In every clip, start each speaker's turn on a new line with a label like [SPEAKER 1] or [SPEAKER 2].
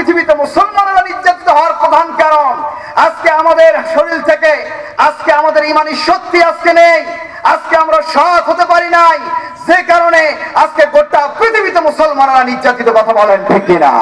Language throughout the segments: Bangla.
[SPEAKER 1] পৃথিবীতে মুসলমানরা নির্যাতিত হওয়ার প্রধান কারণ আজকে আমাদের শরীর থেকে আজকে আমাদের ইমানি শক্তি আজকে নেই, আজকে আমরা সৎ হতে পারি নাই, যে কারণে আজকে গোটা পৃথিবীতে মুসলমানরা নির্যাতিত। কথা বলেন ঠিক কিনা?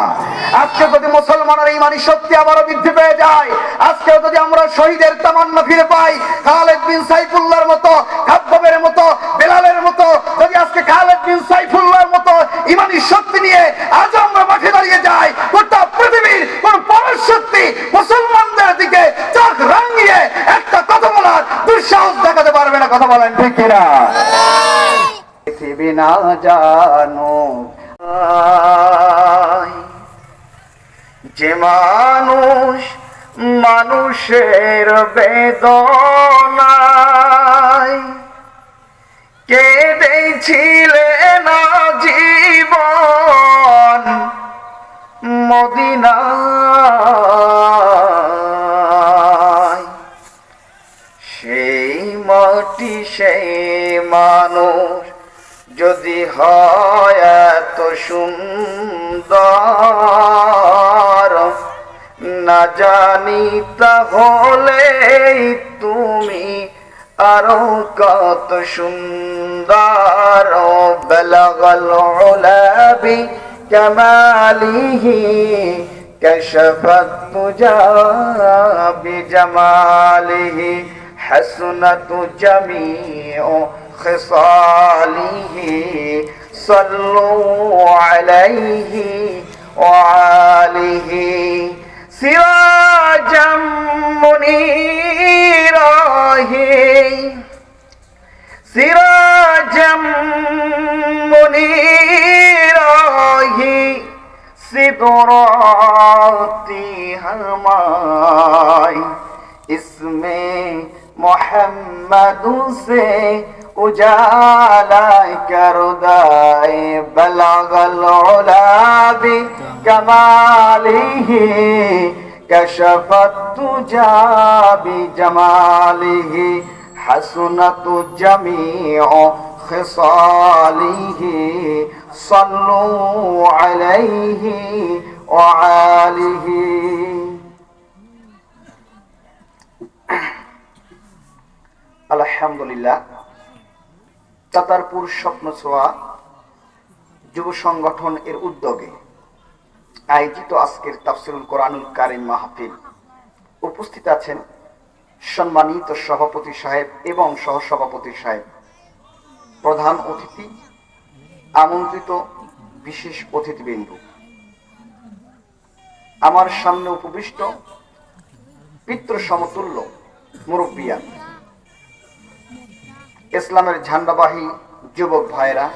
[SPEAKER 1] আজকে যদি মুসলমানের ইমানি শক্তি আবারও বৃদ্ধি পেয়ে যায়, আজকে যদি আমরা শহীদের তামান্না ফিরে পাই, খালেদ বিন সাইফুল্লাহর মতো, খাব্বাবের মতো, বেলালের মতো, যদি আজকে খালেদ বিন সাইফুল্লাহর মতো ইমানি শক্তি নিয়ে আজ আমরা মাঠে দাঁড়িয়ে যাই, গোটা পৃথিবীর কোন পরের শক্তি মুসলমানদের দিকে চোখ রাঙিয়ে একটা কথা বলার দুঃসাহস দেখাতে পারবে না। কথা বলেন ঠিক কিনা? পৃথিবী না জানো যে মানুষ মানুষের বেদনায় কেঁদেছিলেন জীবন মদিনায়, সেই মাটি সেই মানুষ যদি হয় এত সুন্দর, না জানি তাহলে তুমি আরো কত সুন্দর। বলগল উলাবি কামালিহি কশফত তুজা বিজামালিহি হাসনাতু জামিউ خصاله صلوا عليه وآله سراجا منيرا سراجا منيرا सिदराती हमाय इसमें मोहम्मद से उजाला कर दाए बलगल उलाबी कमालिही कशफत तुजा बिजमालिही हसनत जमीउ खिसालिही सल्लु अलैहि व आलिहि। আলহামদুলিল্লাহ, তাতারপুর স্বপ্ন ছোঁয়া যুব সংগঠন এর উদ্যোগে আয়োজিত আজকের তাফসিরুল কোরআনুল কারীম মাহফিল উপস্থিত আছেন সম্মানিত সভাপতি সাহেব এবং সহসভাপতি সাহেব, প্রধান অতিথি, আমন্ত্রিত বিশেষ অতিথিবৃন্দ, আমার সামনে উপবিষ্ট পিতৃ সমতুল্য মুরব্বিয়ান, ইসলামের ঝান্ডাবাহী যুবক ভাইরা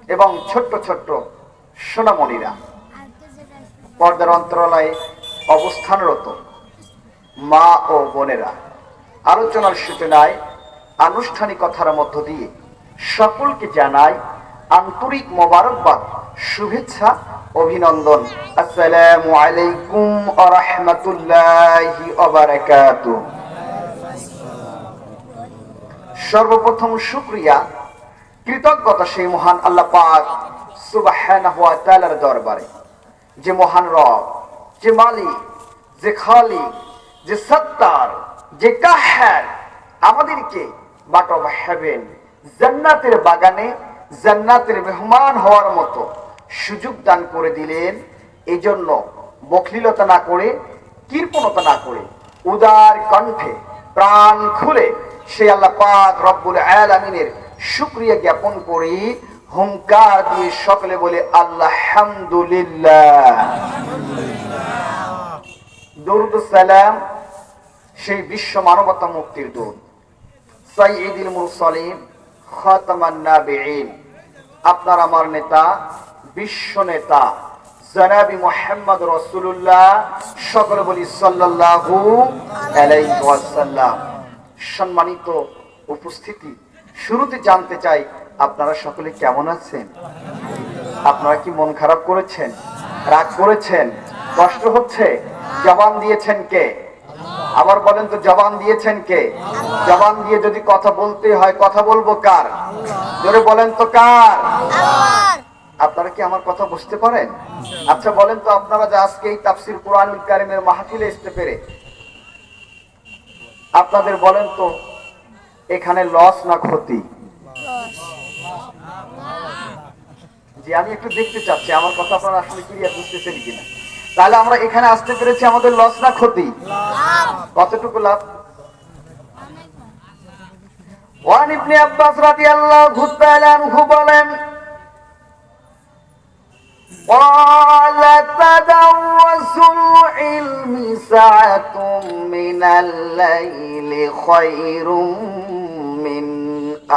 [SPEAKER 1] এবং ছোট্ট ছোট্ট সোনামণিরা, পর্দার অন্তরালয়ে অবস্থানরত মা ও বোনেরা, আলোচনার সূচনায় আনুষ্ঠানিকতার মধ্য দিয়ে সকলকে জানাই আন্তরিক মোবারকবাদ, শুভেচ্ছা, অভিনন্দন। আসসালামু আলাইকুম ওয়া রাহমাতুল্লাহি ওয়া বারাকাতুহু। সর্বপ্রথম শুকরিয়া, কৃতজ্ঞতা সেই মহান আল্লাহ পাক সুবহানাহু ওয়া তাআলার দরবারে, যে মহান রব, যে মালিক, যে খালিক, যে সত্তার, যে কাহ্হার আমাদেরকে বাট অফ হেভেন, জান্নাতের বাগানে জান্নাতের মেহমান হওয়ার মতো সুযোগ দান করে দিলেন। এই জন্য বখলিলতা না করে, কৃপণতা না করে, উদার কণ্ঠে প্রাণ খুলে সেই আল্লাহ পাক রব্বুল আলামিনের শুকরিয়া জ্ঞাপন করি। হুঙ্কার দিয়ে সকলে বলে আলহামদুলিল্লাহ। দরুদ সালাম সেই বিশ্ব মানবতা মুক্তির দূত সাইয়্যিদুল মুরসালিন খাতামান নাবিয়িন, আপনার আমার নেতা, বিশ্ব নেতা জনাবি মুহাম্মদ রাসূলুল্লাহ, সকলে বলি সাল্লাল্লাহু আলাইহি ওয়াসাল্লাম। সম্মানিত উপস্থিতি, শুরুতে জানতে চাই আপনারা সকলে কেমন আছেন? আপনারা কি মন খারাপ করেছেন, রাগ করেছেন, কষ্ট হচ্ছে? জবান দিয়েছেন কে? আবার বলেন তো, জবান দিয়েছেন কে? জবান দিয়ে যদি কথা বলতে হয়, কথা বলবো কার? জোরে বলেন তো কার? আপনারা কি আমার কথা বুঝতে পারেন? আচ্ছা বলেন তো, আপনারা যে আজকে এই তাফসীর কোরআনুল কারীমের মাহফিলে আসতে পেরে আপনাদের বলেন তো এখানে লস না ক্ষতি? জি, আমি একটু দেখতে চাচ্ছি আমার কথা আপনারা আসলে ক্লিয়ার বুঝতেছেন কিনা। তাহলে আমরা এখানে আসতে পেরেছি, আমাদের লস না ক্ষতি? কতটুকু লাভ? ওয়ান ইবনে আব্বাস রাদিয়াল্লাহু তাআলা আনহু বলেন, قال تدرسوا العلم ساعة من الليل خير من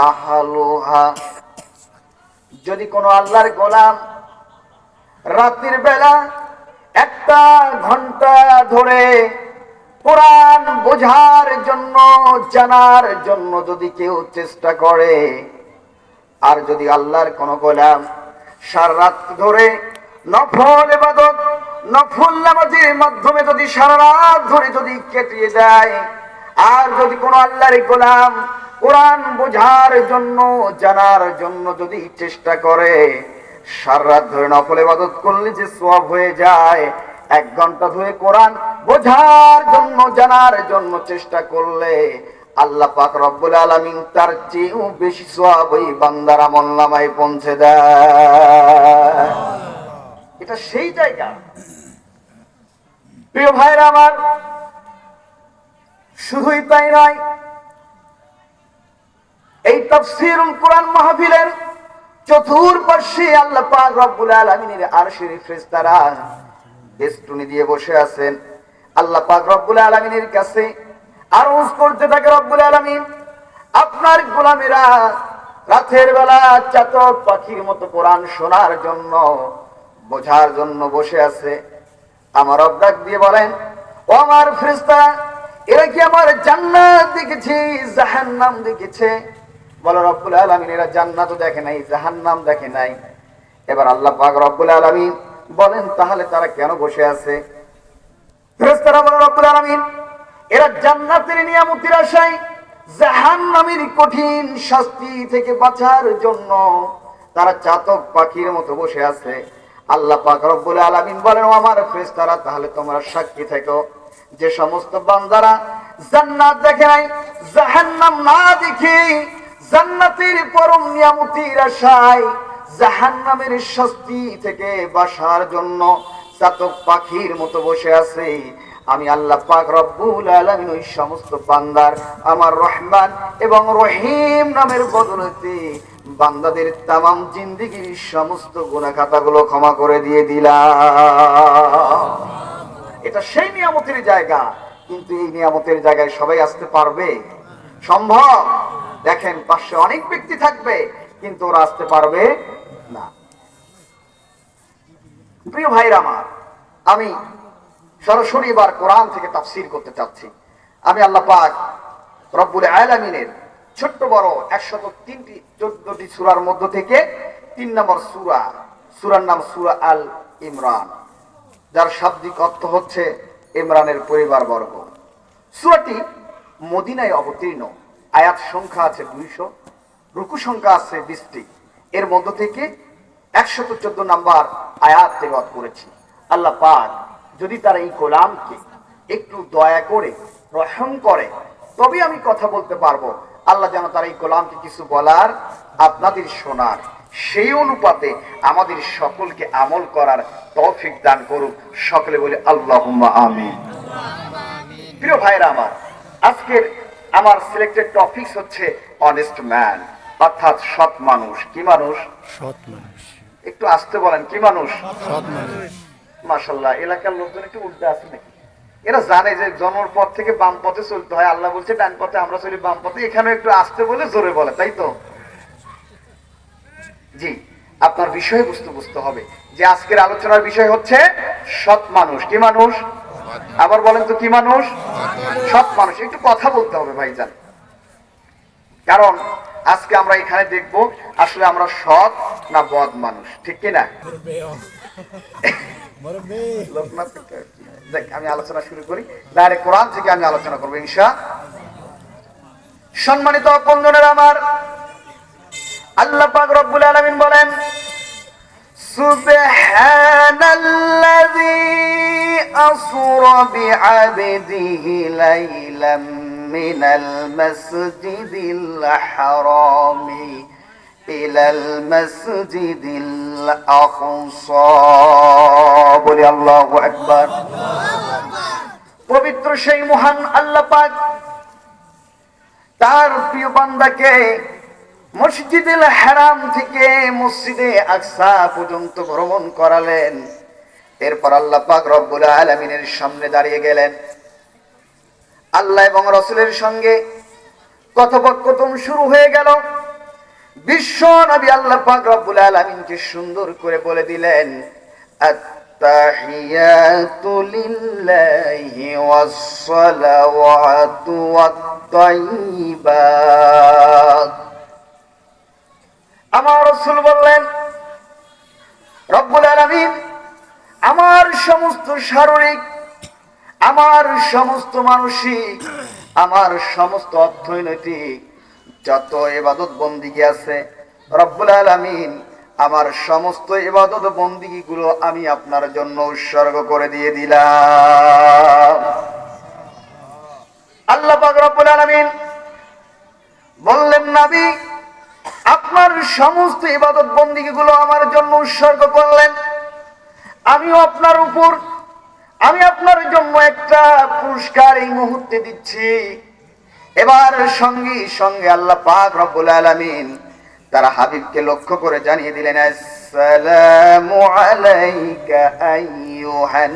[SPEAKER 1] أهلها। যদি কোনো আল্লাহর গোলাম রাতের বেলা একটা ঘন্টা ধরে কোরআন বোঝার জন্য, জানার জন্য যদি কেউ চেষ্টা করে, আর যদি আল্লাহর কোনো গোলাম সারা রাত ধরে নফল ইবাদত, নফল নামাজের মাধ্যমে যদি সারা রাত ধরে যদি কেটিয়ে দেয়, আর যদি কোনো আল্লাহর গোলাম কোরআন বোঝার জন্য, জানার জন্য যদি চেষ্টা করে, সারা রাত ধরে নফল ইবাদত করলে যে সওয়াব হয়ে যায়, 1 ঘন্টা ধরে কোরআন বোঝার জন্য, জানার জন্য চেষ্টা করলে আল্লাহ পাক রব্বুল আলামিন তার চেয়েও বেশি সওয়াব ওই বান্দার আমলনামায় পৌঁছে দেয়। এটা সেই জায়গা। প্রিয় ভাইরা আমার, শুধুই তাই নয়, এই তাফসীরুল কোরআন মাহফিলের চতুর্পার্শ্বে আল্লাহ পাক রব্বুল আলামিনের আরশের ফেরেশতারা বেষ্টনী দিয়ে বসে আছেন। আল্লাহ পাক রব্বুল আলামিনের কাছে আরজ করতে থাকে, রব্বুল আলামিন আপনার গোলামেরা রাতের বেলা চাতক পাখির মতো কোরআন শোনার জন্য, বোঝার জন্য বসে আছে। আমার রব ডাক দিয়ে বলেন, ও আমার ফেরেশতারা, এরা কি আমার জান্নাত দেখেছে, জাহান্নাম দেখেছে? বলে রব্বুল আলামিন এরা জান্নাতও দেখে নাই, জাহান্নাম দেখে নাই। এবার আল্লাহ পাক রব্বুল আলামিন বলেন, তাহলে তারা কেন বসে আছে? ফেরেশতারা বলে, রব্বুল আলামিন এরা জান্নাতের নিয়ামতের আশায় জাহান্নামের কঠিন শাস্তি থেকে বাঁচার জন্য তারা চাতক পাখির মতো বসে আছে। আল্লাহ পাক রব্বুল আলামিন বলেন, ও আমার ফেরেশতারা, তাহলে তোমরা সাক্ষী থেকো, যে সমস্ত বান্দারা জান্নাত দেখে নাই, জাহান্নাম না দেখে জান্নাতের পরম নিয়ামতের আশায় জাহান্নামের শাস্তি থেকে বাঁচার জন্য চাতক পাখির মতো বসে আছে, আমি আল্লাহ পাক রব্বুল আলামিন ওই সমস্ত বান্দার আমার রহমান এবং রহিম নামের বদৌলতে বান্দাদের তামাম জিন্দেগীর সমস্ত গুনাহ খাতাগুলো ক্ষমা করে দিয়ে দিলাম। এটা সেই নিয়ামতের জায়গা। কিন্তু এই নিয়ামতের জায়গায় সবাই আসতে পারবে? সম্ভব? দেখেন, পাশে অনেক ব্যক্তি থাকবে, কিন্তু ওরা আসতে পারবে না। প্রিয় ভাইরা আমার, আমি সরাসরি এবার কোরআন থেকে তাফসীর করতে চাচ্ছি। আমি আল্লাহ পাক রব্বুল আলামিনের ছোট্ট বড় 103টি সূরার মধ্য থেকে 3 নম্বর সূরার নাম সূরা আল ইমরান, যার শাব্দিক অর্থ হচ্ছে ইমরানের পরিবারবর্গ। সূরাটি মদিনায় অবতীর্ণ। আয়াত সংখ্যা আছে 200, রুকু সংখ্যা আছে 20টি। এর মধ্য থেকে 114 নম্বর আয়াত তেলাওয়াত করেছি। আল্লাহ পাক যদি তারা এই গোলামকে একটু দয়া করে রহম করে, তবে আমি কথা বলতে পারবো। আল্লাহ যেন তার এই গোলামকে কিছু বলার, আপনাদের শোনার, সেই অনুপাতে আমাদের সকলকে আমল করার তৌফিক দান করুক। সকলে বলে আল্লাহুম্মা আমিন। প্রিয় ভাইরা আমার, আজকের আমার সিলেক্টেড টপিকস হচ্ছে অনেস্ট ম্যান, অর্থাৎ সৎ মানুষ। কি মানুষ?
[SPEAKER 2] সৎ মানুষ।
[SPEAKER 1] একটু আসতে বলেন, কি মানুষ?
[SPEAKER 2] সৎ মানুষ।
[SPEAKER 1] মাশাআল্লাহ, এলাকার লোকজন একটু উল্টে আছে নাকি? এরা জানে যে জন্মের পর থেকে বাম পথে চলতে হয়। আল্লাহ বলছে ডান পথে, আমরা চলি বাম পথে। এখানে একটু আসতে বলে জোরে বলে, তাই তো? জি, আপনার বিষয়বস্তু বুঝতে হবে যে আজকের আলোচনার বিষয় হচ্ছে সৎ মানুষ। কি মানুষ? আবার বলেন তো, কি মানুষ? সৎ মানুষ। একটু কথা বলতে হবে ভাইজান, কারণ আজকে আমরা এখানে দেখব আসলে আমরা সৎ না বদ মানুষ, ঠিক কিনা? আমি আলোচনা শুরু করি, ডাইরেক্ট কোরআন থেকে আমি আলোচনা করবো ইনশাআল্লাহ। সম্মানিত আপনজনেরা আমার, আল্লাহ পাক রব্বুল আলামিন বলেন সুবহানাল্লাযী আসরা বিআবদিহি লাইলাম মিনাল মাসজিদিল হারামি ইলাল মাসজিদিল আকসা। বলি আল্লাহু আকবার। পবিত্র সেই মহান আল্লাহ পাক তার প্রিয় বান্দাকে মসজিদুল হারাম থেকে মসজিদে আকসা পর্যন্ত ভ্রমণ করালেন। এরপর আল্লাহ পাক রব্বুল আলামিনের সামনে দাঁড়িয়ে গেলেন। আল্লাহ এবং রাসূলের সঙ্গে কথোপকথন শুরু হয়ে গেল। বিশ্ব নবী আল্লাহ পাক রব্বুল আলামিনকে সুন্দর করে বলে দিলেন, আত্তাহিয়াতু লিল্লাহি ওয়াস সালাওয়াতু ওয়াত তাইয়্যিবাত। আমার রাসূল বললেন, রব্বুল আলামিন আমার সমস্ত শারীরিক, আমার সমস্ত মানসিক, আমার সমস্ত অর্থনৈতিক যত ইবাদত বন্দিগি আছে, রব্বুল আলামিন আমার সমস্ত ইবাদত বন্দিগি গুলো আমি আপনার জন্য উৎসর্গ করে দিয়ে দিলাম। আল্লাহ পাক রব্বুল আলামিন বললেন, নবী আপনার সমস্ত ইবাদত বন্দিগি গুলো আমার জন্য উৎসর্গ করলেন, আমিও আপনার উপর, আমি আপনার জন্য একটা পুরস্কার এই মুহূর্তে দিচ্ছি। এবার সঙ্গে সঙ্গে আল্লাহ পাক রব্বুল আলামিন তার হাবিবকে লক্ষ্য করে জানিয়ে দিলেন, আসসালামু আলাইকা আইয়ুহান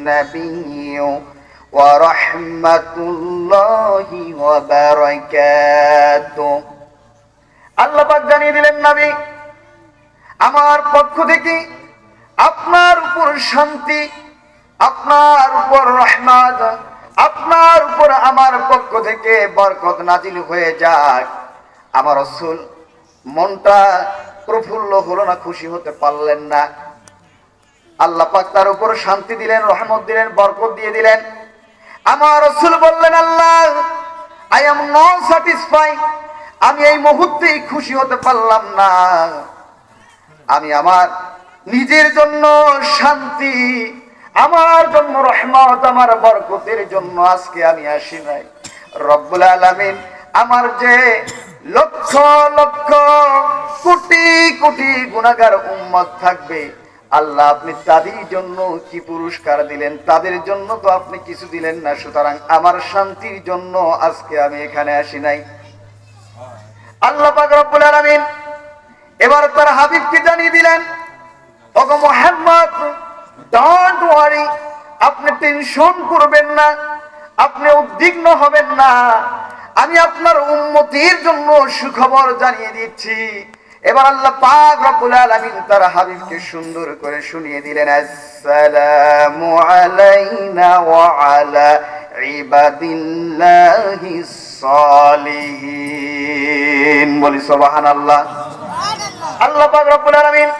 [SPEAKER 1] নাবিয়্যু ওয়া রাহমাতুল্লাহি ওয়া বারাকাতুহু। আল্লাহ পাক জানিয়ে দিলেন, নবী আমার পক্ষ থেকে আপনার উপর শান্তি, আপনার উপর রহমত, আপনার উপর আমার পক্ষ থেকে বরকত নাজিল হয়ে যাক। আমার রাসূল মনটা প্রফুল্ল হলো না, খুশি হতে পারলেন না। আল্লাহ পাক তার উপর শান্তি দিলেন, রহমত দিলেন, বরকত দিয়ে দিলেন। আমার রাসূল বললেন, আল্লাহ আই এম নট স্যাটিসফাইড, আমি এই মুহূর্তেই খুশি হতে পারলাম না। আমি আমার নিজের জন্য শান্তি, আমার জন্য রহমত, আমার বরকতের জন্য আজকে আমি আসি নাই। রব্বুল আলামিন আমার যে লক্ষ লক্ষ কোটি কোটি গুনাহগার উম্মত থাকবে, আল্লাহ আপনি তাদের জন্য কি পুরস্কার দিলেন? তাদের জন্য তো আপনি কিছু দিলেন না। সুতরাং আমার শান্তির জন্য আজকে আমি এখানে আসি নাই। আল্লাহ পাক রব্বুল আলামিন এবার তার হাবিবকে জানিয়ে দিলেন, ওগো মুহাম্মদ ডোন্ট ওয়ারি, আপনি টেনশন করবেন না, আপনি উদ্বিগ্ন হবেন না, আমি আপনার উম্মতের জন্য সুখবর জানিয়ে দিচ্ছি। এবার আল্লাহ পাক রব্বুল আলামিন তার হাবিবকে সুন্দর করে শুনিয়ে দিলেন, আসসালামু আলাইনা ওয়া আলা ইবাদিল্লাহিস সালিহিন। বলি সুবহানাল্লাহ। আল্লাহ পাক রব্বুল আলামিন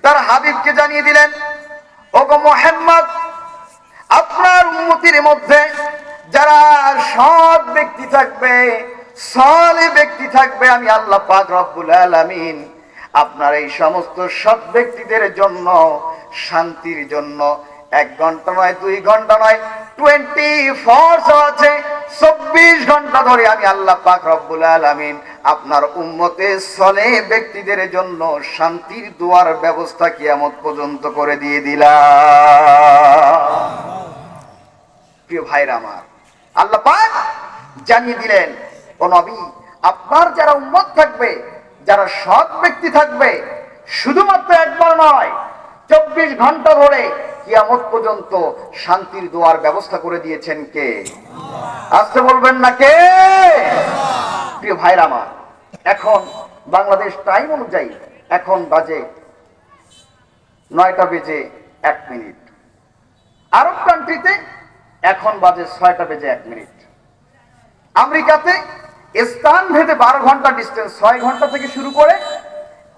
[SPEAKER 1] তার হাবিবকে জানিয়ে দিলেন, ওগো মুহাম্মদ আপনার উম্মতের মধ্যে যারা সৎ ব্যক্তি থাকবে, সালেহ ব্যক্তি থাকবে, আমি আল্লাহ পাক রব্বুল আলামিন আপনার এই সমস্ত সৎ ব্যক্তিদের জন্য শান্তির জন্য 1 ঘন্টা নয়, 2 ঘন্টা নয়, 24 আছে, 24 ঘন্টা ধরে আমি আল্লাহ পাক রব্বুল আলামিন আপনার উম্মতে সালেহ ব্যক্তিদের জন্য শান্তির দুয়ার ব্যবস্থা কিয়ামত পর্যন্ত করে দিয়ে দিলাম। প্রিয় ভাইরা আমার, আল্লাহ পাক জানিয়ে দিলেন, ও নবী আপনার যারা উম্মত থাকবে, যারা সৎ ব্যক্তি থাকবে, শুধুমাত্র একবার নয়, 24 ঘন্টা ধরে কিয়ামত পর্যন্ত শান্তির দোয়ার ব্যবস্থা করে দিয়েছেন কে? আসতে বলবেন না কে? প্রিয় ভাইরা আমার, এখন বাংলাদেশ টাইম অনুযায়ী এখন বাজে 9টা বেজে 1 মিনিট। আরব কান্ট্রিতে এখন বাজে 6টা বেজে 1 মিনিট। আমেরিকাতে স্থান ভেদে 12 ঘন্টা ডিস্টেন্স, 6 ঘন্টা থেকে শুরু করে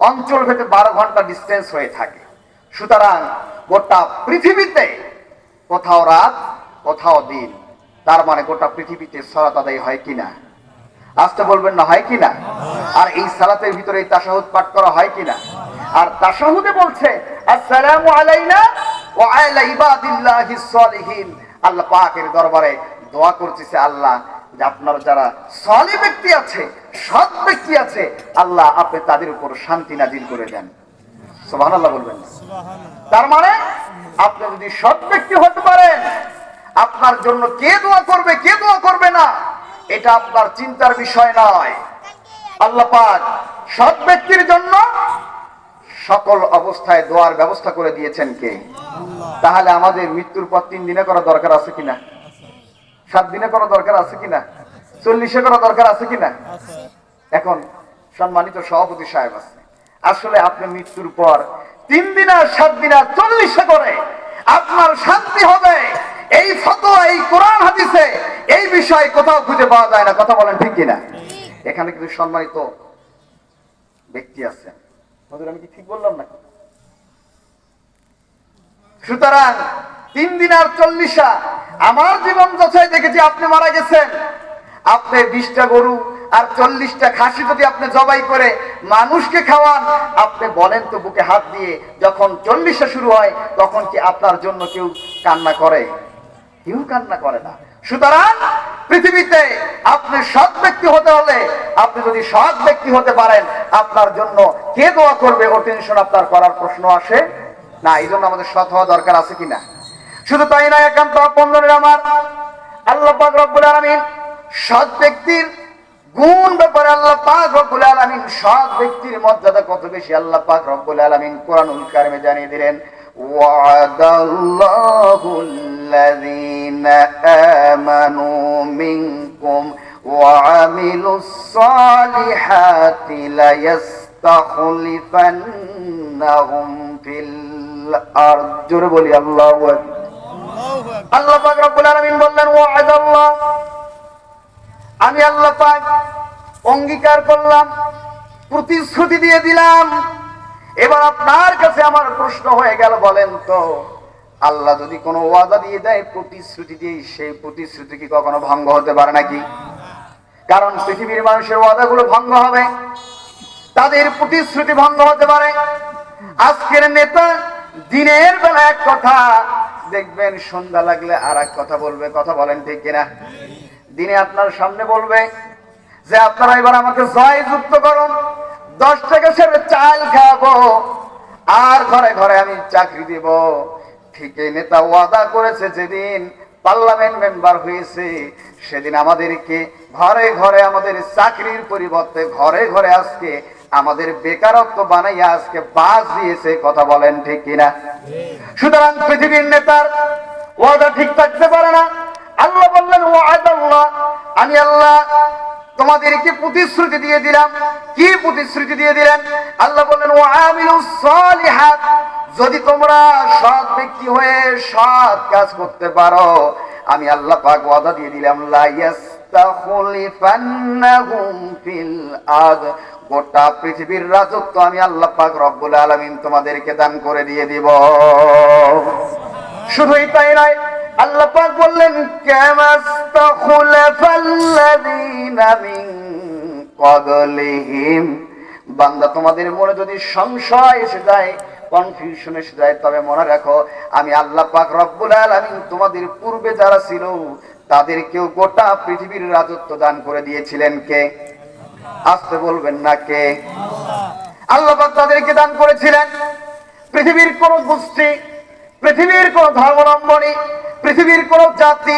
[SPEAKER 1] অঞ্চল ভেদে 12 ঘন্টা ডিস্টেন্স হয়ে থাকে। সুতরাং গোটা পৃথিবীতে কোথাও রাত কোথাও দিন, তার মানে গোটা পৃথিবীতে সালাত আদায় হয় কিনা? আসতে বলবেন না হয় কিনা? আর এই সালাতের ভিতরে এই তাশাহুদ পাঠ করা হয় কিনা? আর তাশাহুদে বলছে আসসালামু আলাইনা ওয়া আলা ইবাদিল্লাহিস সালিহিন। আল্লাহ পাকের দরবারে দোয়া করতেছে আল্লাহ যে আপনার যারা সালিহ ব্যক্তি আছে, সৎ ব্যক্তি আছে, আল্লাহ আপনি তাদের উপর শান্তি নাজিল করে দেন। সুবহানাল্লাহ বলবেন না? তার মানে আপনি যদি সৎ ব্যক্তি হতে পারেন, আপনার জন্য কে দোয়া করবে কে দোয়া করবে না এটা আপনার চিন্তার বিষয় নয়। আল্লাহ পাক সৎ ব্যক্তির জন্য সকল অবস্থায় দোয়ার ব্যবস্থা করে দিয়েছেন কে? তাহলে আমাদের মৃত্যুর পর 3 দিনে করা দরকার আছে কিনা? 7 দিনে করা দরকার আছে কিনা? 40-এ করা দরকার আছে কিনা? এখন সম্মানিত সভাপতি সাহেব আছে, আসলে আপনি মৃত্যুর পর 3 দিন আর 7 দিন আর 40-এ করে আপনার শান্তি হবে, এই ফতোয়া এই কোরআন হাদিসে এই বিষয় কোথাও খুঁজে পাওয়া যায় না। কথা বলেন ঠিক কিনা? এখানে কিন্তু সম্মানিত ব্যক্তি আছে, আমি কি ঠিক বললাম না? সুতরাং 3 দিন আর 40 আমার জীবন যথায় দেখেছি আপনি মারা গেছেন, আপনি 20টা গরু আর 40টা খাসি যদি আপনি জবাই করে মানুষকে খাওয়ান, আপনি বলেন তো বুকে হাত দিয়ে যখন 40 শুরু হয় তখন কি আপনার জন্য কেউ কান্না করে? কেউ কান্না করে না। সুতরাং পৃথিবীতে আপনি সৎ ব্যক্তি হতে হলে, আপনি যদি সৎ ব্যক্তি হতে পারেন, আপনার জন্য কে দোয়া করবে ও টেনশন আপনার করার প্রশ্ন আসে না। এই জন্য আমাদের সৎ হওয়া দরকার আছে কিনা? শুধু তাই না, একান্ত আপনজনের আমার আল্লাহ পাক রব্বুল আলামিন সৎ ব্যক্তির গুণ ব্যাপারে আল্লাহ পাক রব্বুল আলামিন সৎ ব্যক্তির মর্যাদা কত বেশি আল্লাহ পাক রব্বুল আলামিন কোরআনুল কারিমে জানিয়ে দিলেন। ওয়াদাল্লাহুল লাযীনা আমানু মিনকুম ওয়া আমিলুস সালিহাতি লা ইস্তাখলিফান্নাহুম ফিল আরদ। জোরে বলি আল্লাহু আকবার। আল্লাহ পাক রব্বুল আলামিন বললেন ওয়াদাল্লাহ, আমি আল্লাহ পাক অঙ্গীকার করলাম, প্রতিশ্রুতি দিয়ে দিলাম। এবার আপনার কাছে আমার প্রশ্ন হয়ে গেল, বলেন তো আল্লাহ যদি কোনো ওয়াদা দিয়ে দেয়, প্রতিশ্রুতি দিয়ে, সেই প্রতিশ্রুতি কি কখনো ভঙ্গ হতে পারে নাকি? কারণ পৃথিবীর মানুষের ওয়াদাগুলো ভঙ্গ হবে, তাদের প্রতিশ্রুতি ভঙ্গ হতে পারে। আজকের নেতা দিনের বেলা এক কথা, দেখবেন সন্ধ্যা লাগলে আর এক কথা বলবে। কথা বলেন ঠিক কিনা? দিনে আপনার সামনে বলবে যে আপনারা এবার আমাকে জয় যুক্ত করুন, 10 টাকা সেরে চাল খাবো, আর ঘরে ঘরে আমি চাকরি দেব। ঠিক এই নেতা ওয়াদা করেছে যেদিন পার্লামেন্ট মেম্বার হয়েছে, সেদিন আমাদেরকে ঘরে ঘরে আমাদের চাকরির পরিবর্তে ঘরে ঘরে আজকে আমাদের বেকারত্ব বানাইয়া আজকে বাস দিয়েছে। কথা বলেন ঠিক কিনা? সুতরাং পৃথিবীর নেতার ওয়াদা ঠিক থাকতে পারে না। আল্লাহ বললেন ওয়াদাল্লাহ, আমি আল্লাহ তোমাদেরকে প্রতিশ্রুতি দিয়ে দিলাম। কি প্রতিশ্রুতি দিয়ে দিলেন? আল্লাহ বললেন ওয়ামিলুস সালিহাত, যদি তোমরা সৎ ব্যক্তি হয়ে সৎ কাজ করতে পারো, আমি আল্লাহ পাক ওয়াদা দিয়ে দিলাম লা ইস্তাখলিফান্নাহুম ফিল আরদ, গোটা পৃথিবীর রাজত্ব আমি আল্লাহ পাক রব্বুল আলামিন তোমাদেরকে দান করে দিয়ে দিব। শুধুই তাই নয়, আল্লাহ পাক বললেন কামাস্তাখলাফাল্লাযীনা মিন ক্বাবলিহিম, বান্দা তোমাদের মনে যদি সংশয় এসে যায়, কনফিউশন এসে যায়, তবে মনে রাখো আমি আল্লাহ পাক রব্বুল আলামিন তোমাদের পূর্বে যারা ছিল তাদেরকেও গোটা পৃথিবীর রাজত্ব দান করে দিয়েছিলেন। কে? আসতে বলবেন না কে? আল্লাহ পাক তাদেরকে দান করেছিলেন। পৃথিবীর কোন গোষ্ঠী, পৃথিবীর কোন ধর্মাবলম্বী, পৃথিবীর কোন জাতি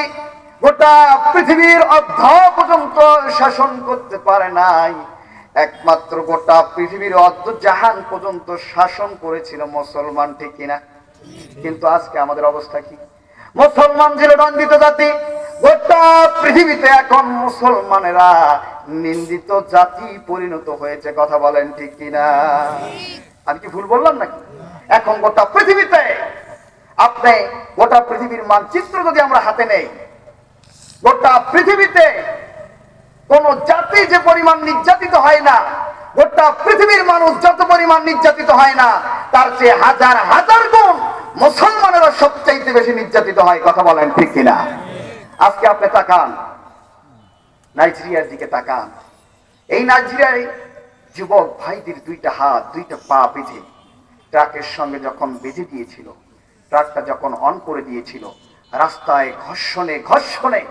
[SPEAKER 1] গোটা পৃথিবীর অর্ধ পর্যন্ত শাসন করতে পারে নাই। একমাত্র গোটা পৃথিবীর অর্ধ জাহান পর্যন্ত শাসন করেছিল মুসলমান, ঠিক কিনা? কিন্তু আজকে আমাদের অবস্থা কি? মুসলমান ছিল নিন্দিত জাতি, গোটা পৃথিবীতে এখন মুসলমানেরা নিন্দিত জাতি পরিণত হয়েছে। কথা বলেন ঠিক কিনা? আমি কি ভুল বললাম নাকি? এখন গোটা পৃথিবীতে, আপনি গোটা পৃথিবীর মানচিত্র যদি আমরা হাতে নেই, গোটা পৃথিবীতে কোন জাতি যে পরিমাণ নির্যাতিত হয় না, গোটা পৃথিবীর মানুষ যত পরিমাণ নির্যাতিত হয় না, তার চেয়ে হাজার হাজার গুণ মুসলমানেরা সবচাইতে বেশি নির্যাতিত হয়। কথা বলেন ঠিক কিনা? আজকে আপনি তাকান নাইজেরিয়ার দিকে, তাকান। এই নাইজেরিয়ায় যুবক ভাইদের 2টা হাত 2টা পা বেঁধে ট্রাকের সঙ্গে যখন বেঁধে দিয়েছিল, ট্রাকটা যখন অন করে দিয়েছিল, রাস্তায় ঘর্ষণে ঘর্ষণে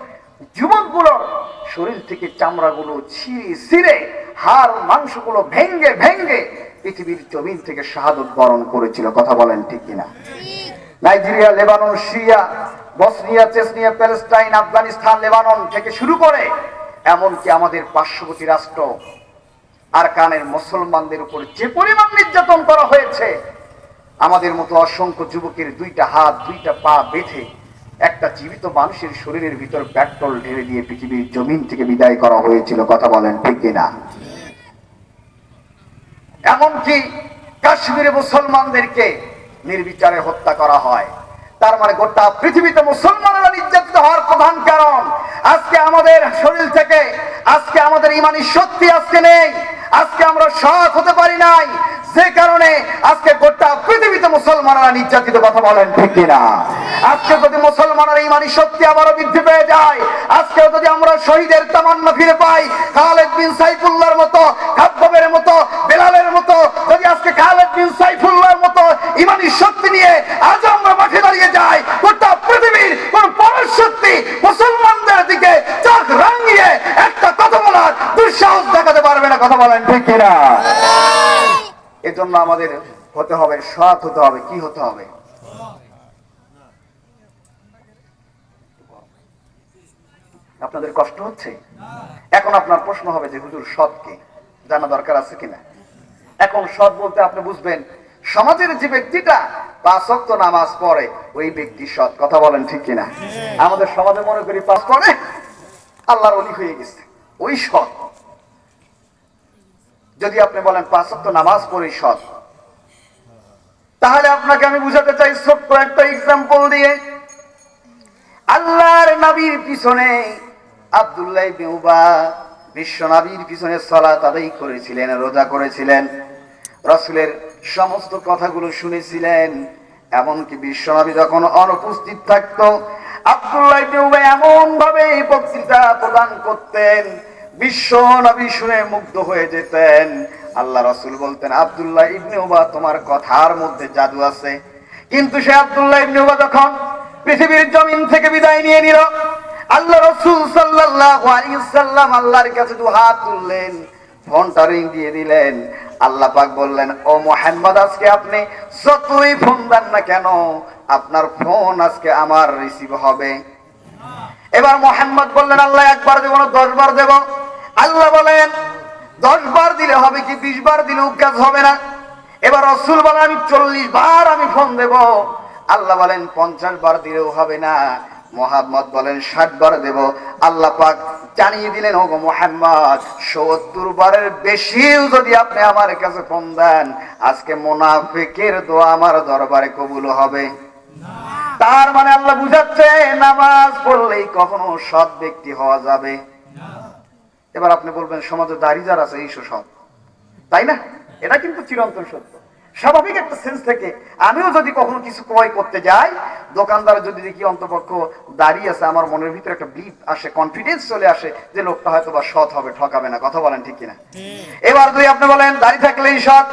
[SPEAKER 1] যুবকগুলোর শরীর থেকে চামড়াগুলো ছিঁড়ে ছিঁড়ে হাড় মাংসগুলো ভেঙ্গে ভেঙ্গে পৃথিবীর জমিন থেকে শাহাদত বরণ করেছিল। কথা বলেন ঠিক কিনা? Nigeria, Lebanon, Syria, Bosnia, Chechnya, Palestine, Afghanistan, Lebanon থেকে শুরু করে এমনকি আমাদের পার্শ্ববর্তী রাষ্ট্র আরাকানের মুসলমানদের উপর যে পরিমাণ নির্যাতন করা হয়েছে, আমাদের মতো অসংখ্য যুবকের দুইটা হাত দুইটা পা বেঁধে একটা জীবিত মানুষের শরীরের ভিতর পেট্রোল ঢেলে দিয়ে পৃথিবীর জমিন থেকে বিদায় করা হয়েছিল। কথা বলেন ঠিক কিনা? এমনকি কাশ্মীরে মুসলমানদেরকে নির্বিচারে হত্যা করা হয়। তার মানে গোটা পৃথিবীতে মুসলমানেরা নির্যাতিত হওয়ার প্রধান কারণ আজকে আমাদের শরীর থেকে, আজকে আমাদের ইমানি শক্তি আজকে নেই, আজকে আমরা সৎ হতে পারি নাই, যে কারণে আজকে গোটা পৃথিবীতে মুসলমানেরা নির্যাতিত। কথা বলেন ঠিক কিনা? আজকে যদি মুসলমানেরা ইমানি শক্তি আবারও বৃদ্ধি পেয়ে যায়, আজকে যদি আমরা শহীদের তামান্না ফিরে পাই, খালেদ বিন সাইফুল্লাহর মতো, খাব্বাবের মতো, বেলালের মতো, যদি আজকে খালেদ বিন সাইফুল্লাহর মতো ইমানি শক্তি নিয়ে আজ আমরা মাঠে দাঁড়িয়ে যাই, গোটা পৃথিবীর কোন পরাশক্তি মুসলমানদের দিকে চোখ রাঙিয়ে একটা কথা বলার দুঃসাহস দেখাতে পারবে না। কথা বলেন ঠিক কিনা? এজন্য আমাদের হতে হবে, সৎ হতে হবে। কি হতে হবে? আপনাদের কষ্ট হচ্ছে? এখন আপনার প্রশ্ন হবে যে হুজুর সৎ কে জানা দরকার আছে কিনা? এখন সৎ বলতে আপনি বুঝবেন সমাজের যে ব্যক্তিটা 5 ওয়াক্ত নামাজ পড়ে ওই ব্যক্তি সৎ। কথা বলেন ঠিক কিনা? আমাদের সমাজে মনে করি 5 পড়ে আল্লাহর ওলি হয়ে গেছে, ওই সৎ। যদি আপনি বলেন 5 ওয়াক্ত নামাজ পড়ে সৎ, তাহলে আপনাকে আমি বুঝাতে চাই ছোট্ট একটা এক্সাম্পল দিয়ে। আল্লাহর নবীর পিছনে আব্দুল্লাহ ইবনে উবা বিশ্ব নবীর পিছনে সালাত আদায় করেছিলেন, রোজা করেছিলেন, রাসূলের সমস্ত কথাগুলো শুনেছিলেন। এমনকি বিশ্ব নবী যখন অনুপস্থিত থাকতো, আব্দুল্লাহ ইবনে উবা এমন ভাবে বক্তৃতা প্রদান করতেন, বিশ্ব নবী শুনে মুগ্ধ হয়ে যেতেন। আল্লাহ রাসূল বলতেন, আব্দুল্লাহ ইবনে উবা তোমার কথার মধ্যে জাদু আছে। কিন্তু সে আব্দুল্লাহ ইবনে উবা যখন পৃথিবীর জমিন থেকে বিদায় নিয়ে নিল, আল্লাহ রাসূল সাল্লাল্লাহু আলাইহি ওয়াসাল্লাম আল্লাহর কাছে দুই হাত তুললেন, ফোনটা রিং দিয়ে দিলেন। আল্লাহ পাক বললেন, ও মুহাম্মদ, আজকে আপনি যতই ফোন দেন না কেন আপনার ফোন আজকে আমার রিসিভ হবে। এবার মুহাম্মদ বললেন, আল্লাহ একবার দেব না 10 বার দেব? আল্লাহ বলেন 10 বার দিলে হবে কি 20 বার দিলেও কাজ হবে না। এবার রাসূল বলেন, আমি 40 বার আমি ফোন দেব। আল্লাহ বলেন 50 বার দিলেও হবে না। মুহাম্মদ বলেন 60 বার দেব। আল্লাহ পাক জানিয়ে দিলেন, ওগো মুহাম্মদ 70 বারের বেশিও যদি আপনি আমার কাছে ফোন দেন, আজকে মুনাফিকের দোয়া আমার দরবারে কবুল হবে না। তার মানে আল্লাহ বুঝাচ্ছে নামাজ পড়লেই কখনো সৎ ব্যক্তি হওয়া যাবে না। এবার আপনি বলবেন সমাজে দাঁড়িয়ে যারা আছে এই সৎ, তাই না? এটা কিন্তু চিরন্তন সত্য। স্বাভাবিক একটা সেন্স থেকে আমিও যদি কখনো কিছু ক্রয় করতে যাই, দোকানদার যদি দেখি অন্তপক্ষ দাঁড়িয়ে আছে, আমার মনের ভিতরে একটা বিলিভ আসে, কনফিডেন্স চলে আসে যে লোকটা হয়তো বা সৎ হবে, ঠকাবে না। কথা বলেন ঠিক কিনা? এবার যদি আপনি বলেন দাঁড়িয়ে থাকলেই সৎ,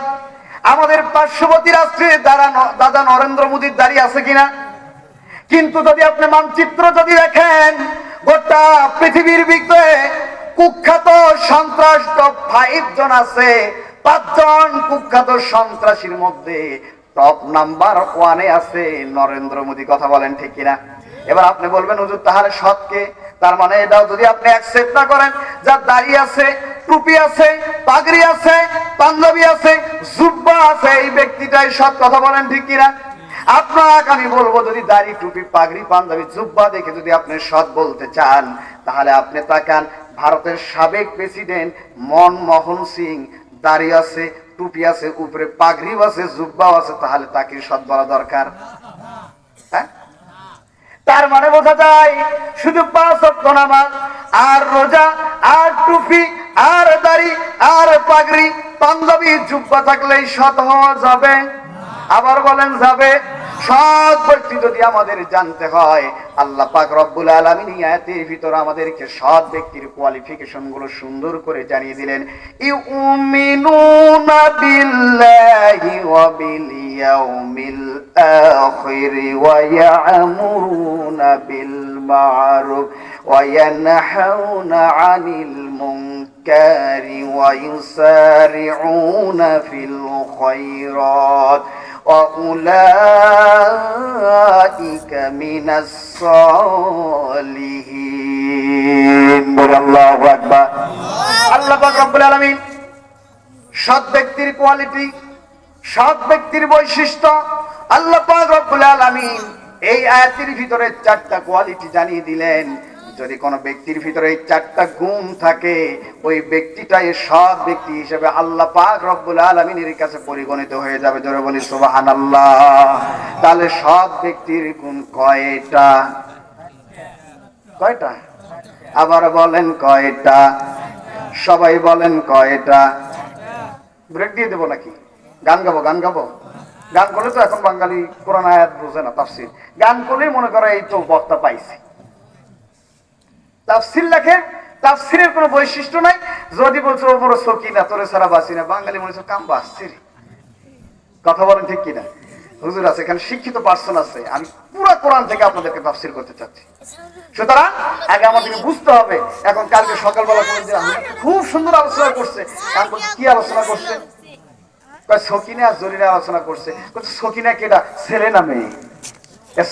[SPEAKER 1] আমাদের পার্শ্ববর্তী রাষ্ট্রে দাদা নরেন্দ্র মোদীর দাঁড়িয়ে আছে কিনা? কিন্তু যদি আপনি মানচিত্র যদি দেখেন, গোটা পৃথিবীর ভিতরে কুখ্যাত সন্ত্রাস টপ 5 জন আছে। 5 জন কুখ্যাত সন্ত্রাসীর মধ্যে টপ নাম্বার 1 আছে নরেন্দ্র মোদী। কথা বলেন ঠিক কিনা? এবার আপনি বলবেন হুজুর তাহলে সৎকে? তার মানে এটাও যদি আপনি অ্যাকসেপ্ট না করেন, যার দাড়ি আছে, টুপি আছে, পাগড়ি আছে, পাঞ্জাবি আছে, জুব্বা আছে, এই ব্যক্তিটাই সৎ। কথা বলেন ঠিক কিনা? আপনাকে আমি বলবো, যদি দাড়ি, টুপি, পাগড়ি, পাঞ্জাবি, জুব্বা দেখে যদি আপনি সৎ বলতে চান, তাহলে আপনি তাকান ভারতের সাবেক প্রেসিডেন্ট মনমোহন সিং, দাড়ি আছে, টুপি আছে, উপরে পাগড়িও আছে, জুব্বাও আছে, তাহলে তাকে সৎ বলা দরকার? হ্যাঁ? তার মানে বোঝা যায় শুধু 5 ওয়াক্ত নামাজ আর রোজা আর টুপি আর দাড়ি আর পাগড়ি, পাঞ্জাবি, জুব্বা থাকলেই সৎ হওয়া যাবে? আবার বলেন যাবে? সৎ ব্যক্তি যদি আমাদের জানতে হয়, আল্লাহ পাক রব্বুল আলামিন এই আয়াতের ভিতর আমাদেরকে সৎ ব্যক্তির কোয়ালিফিকেশন গুলো সুন্দর করে জানিয়ে দিলেন। ইউমিনুনা বিল্লাহি ওয়া বিল ইয়াউমিল আখির ওয়া ইয়া'মুরুনা বিল মা'রুফ ওয়া ইয়ানহাউনা আনিল মুনকারি ওয়া ইউসারি'উনা ফিল খায়রাত وأولئك من الصالحين আল্লাহু আকবার। আল্লাহ পাক রব্বুল আলামিন সৎ ব্যক্তির কোয়ালিটি, সৎ ব্যক্তির বৈশিষ্ট্য আল্লাহ পাক রব্বুল আলামিন এই আয়াতের ভিতরে 4টা কোয়ালিটি জানিয়ে দিলেন। যদি কোনো ব্যক্তির ভিতরে এই 4টা গুণ থাকে, ওই ব্যক্তিটাই সৎ ব্যক্তি হিসেবে আল্লাহ পাক রব্বুল আলামিনের কাছে পরিগণিত হয়ে যাবে। জোরে বলি সুবহানাল্লাহ। তাহলে সৎ ব্যক্তির গুণ কয়টা? কয়টা? আবার বলেন কয়টা? সবাই বলেন কয়টা? ব্রেক দিয়ে দেবো নাকি? গান গাবো? গান গাবো? গান করলে তো এখন বাঙালি কোরআন আয়াত বোঝে না, তাফসীর। গান করলেই মনে করে এই তো বক্তা পাইছি। তাফসীর লেখে, তাফসীরের কোনো বৈশিষ্ট্য নাই। যদি বলছো বড় সকিনা তোরে সারা বাসি না, বাঙালি মনে হচ্ছে কাম বাসছি। কথা বলেন ঠিক কিনা? হুজুর আছে এখানে, শিক্ষিত পার্সন আছে। আমি পুরো কোরআন থেকে আপনাদেরকে তাফসীর করতে চাচ্ছি। সুতরাং আগে আমাদেরকে বুঝতে হবে। এখন কালকে সকালবেলা খুব সুন্দর আলোচনা করছে। কি আলোচনা করছে? সকিনা আর জরিনা আলোচনা করছে। সকিনা কেডা? ছেলে না মেয়ে?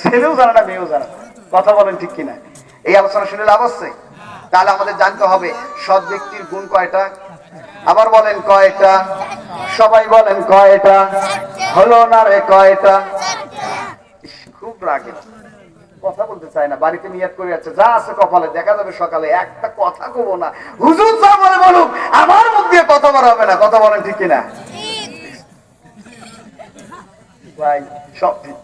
[SPEAKER 1] ছেলেও জানে না, মেয়েও জানে না। কথা বলেন ঠিক কিনা? এই আলোচনা শুনে লাভ আছে? তাহলে আমাদের জানতে হবে সৎ ব্যক্তির গুণ কয়টা। আবার বলেন কয়টা? সবাই বলেন কয়টা? হলো না রে কয়টা? খুব রাগে, কথা বলতে চায় না। বাড়িতে নিয়ত করে যাচ্ছে, যা আছে কপালে দেখা যাবে সকালে। একটা কথা কব না, হুজুর যা বলে বলুক, আমার মুখ দিয়ে কথা বলা হবে না। কথা বলেন ঠিক কিনা? ভাই সব ঠিক।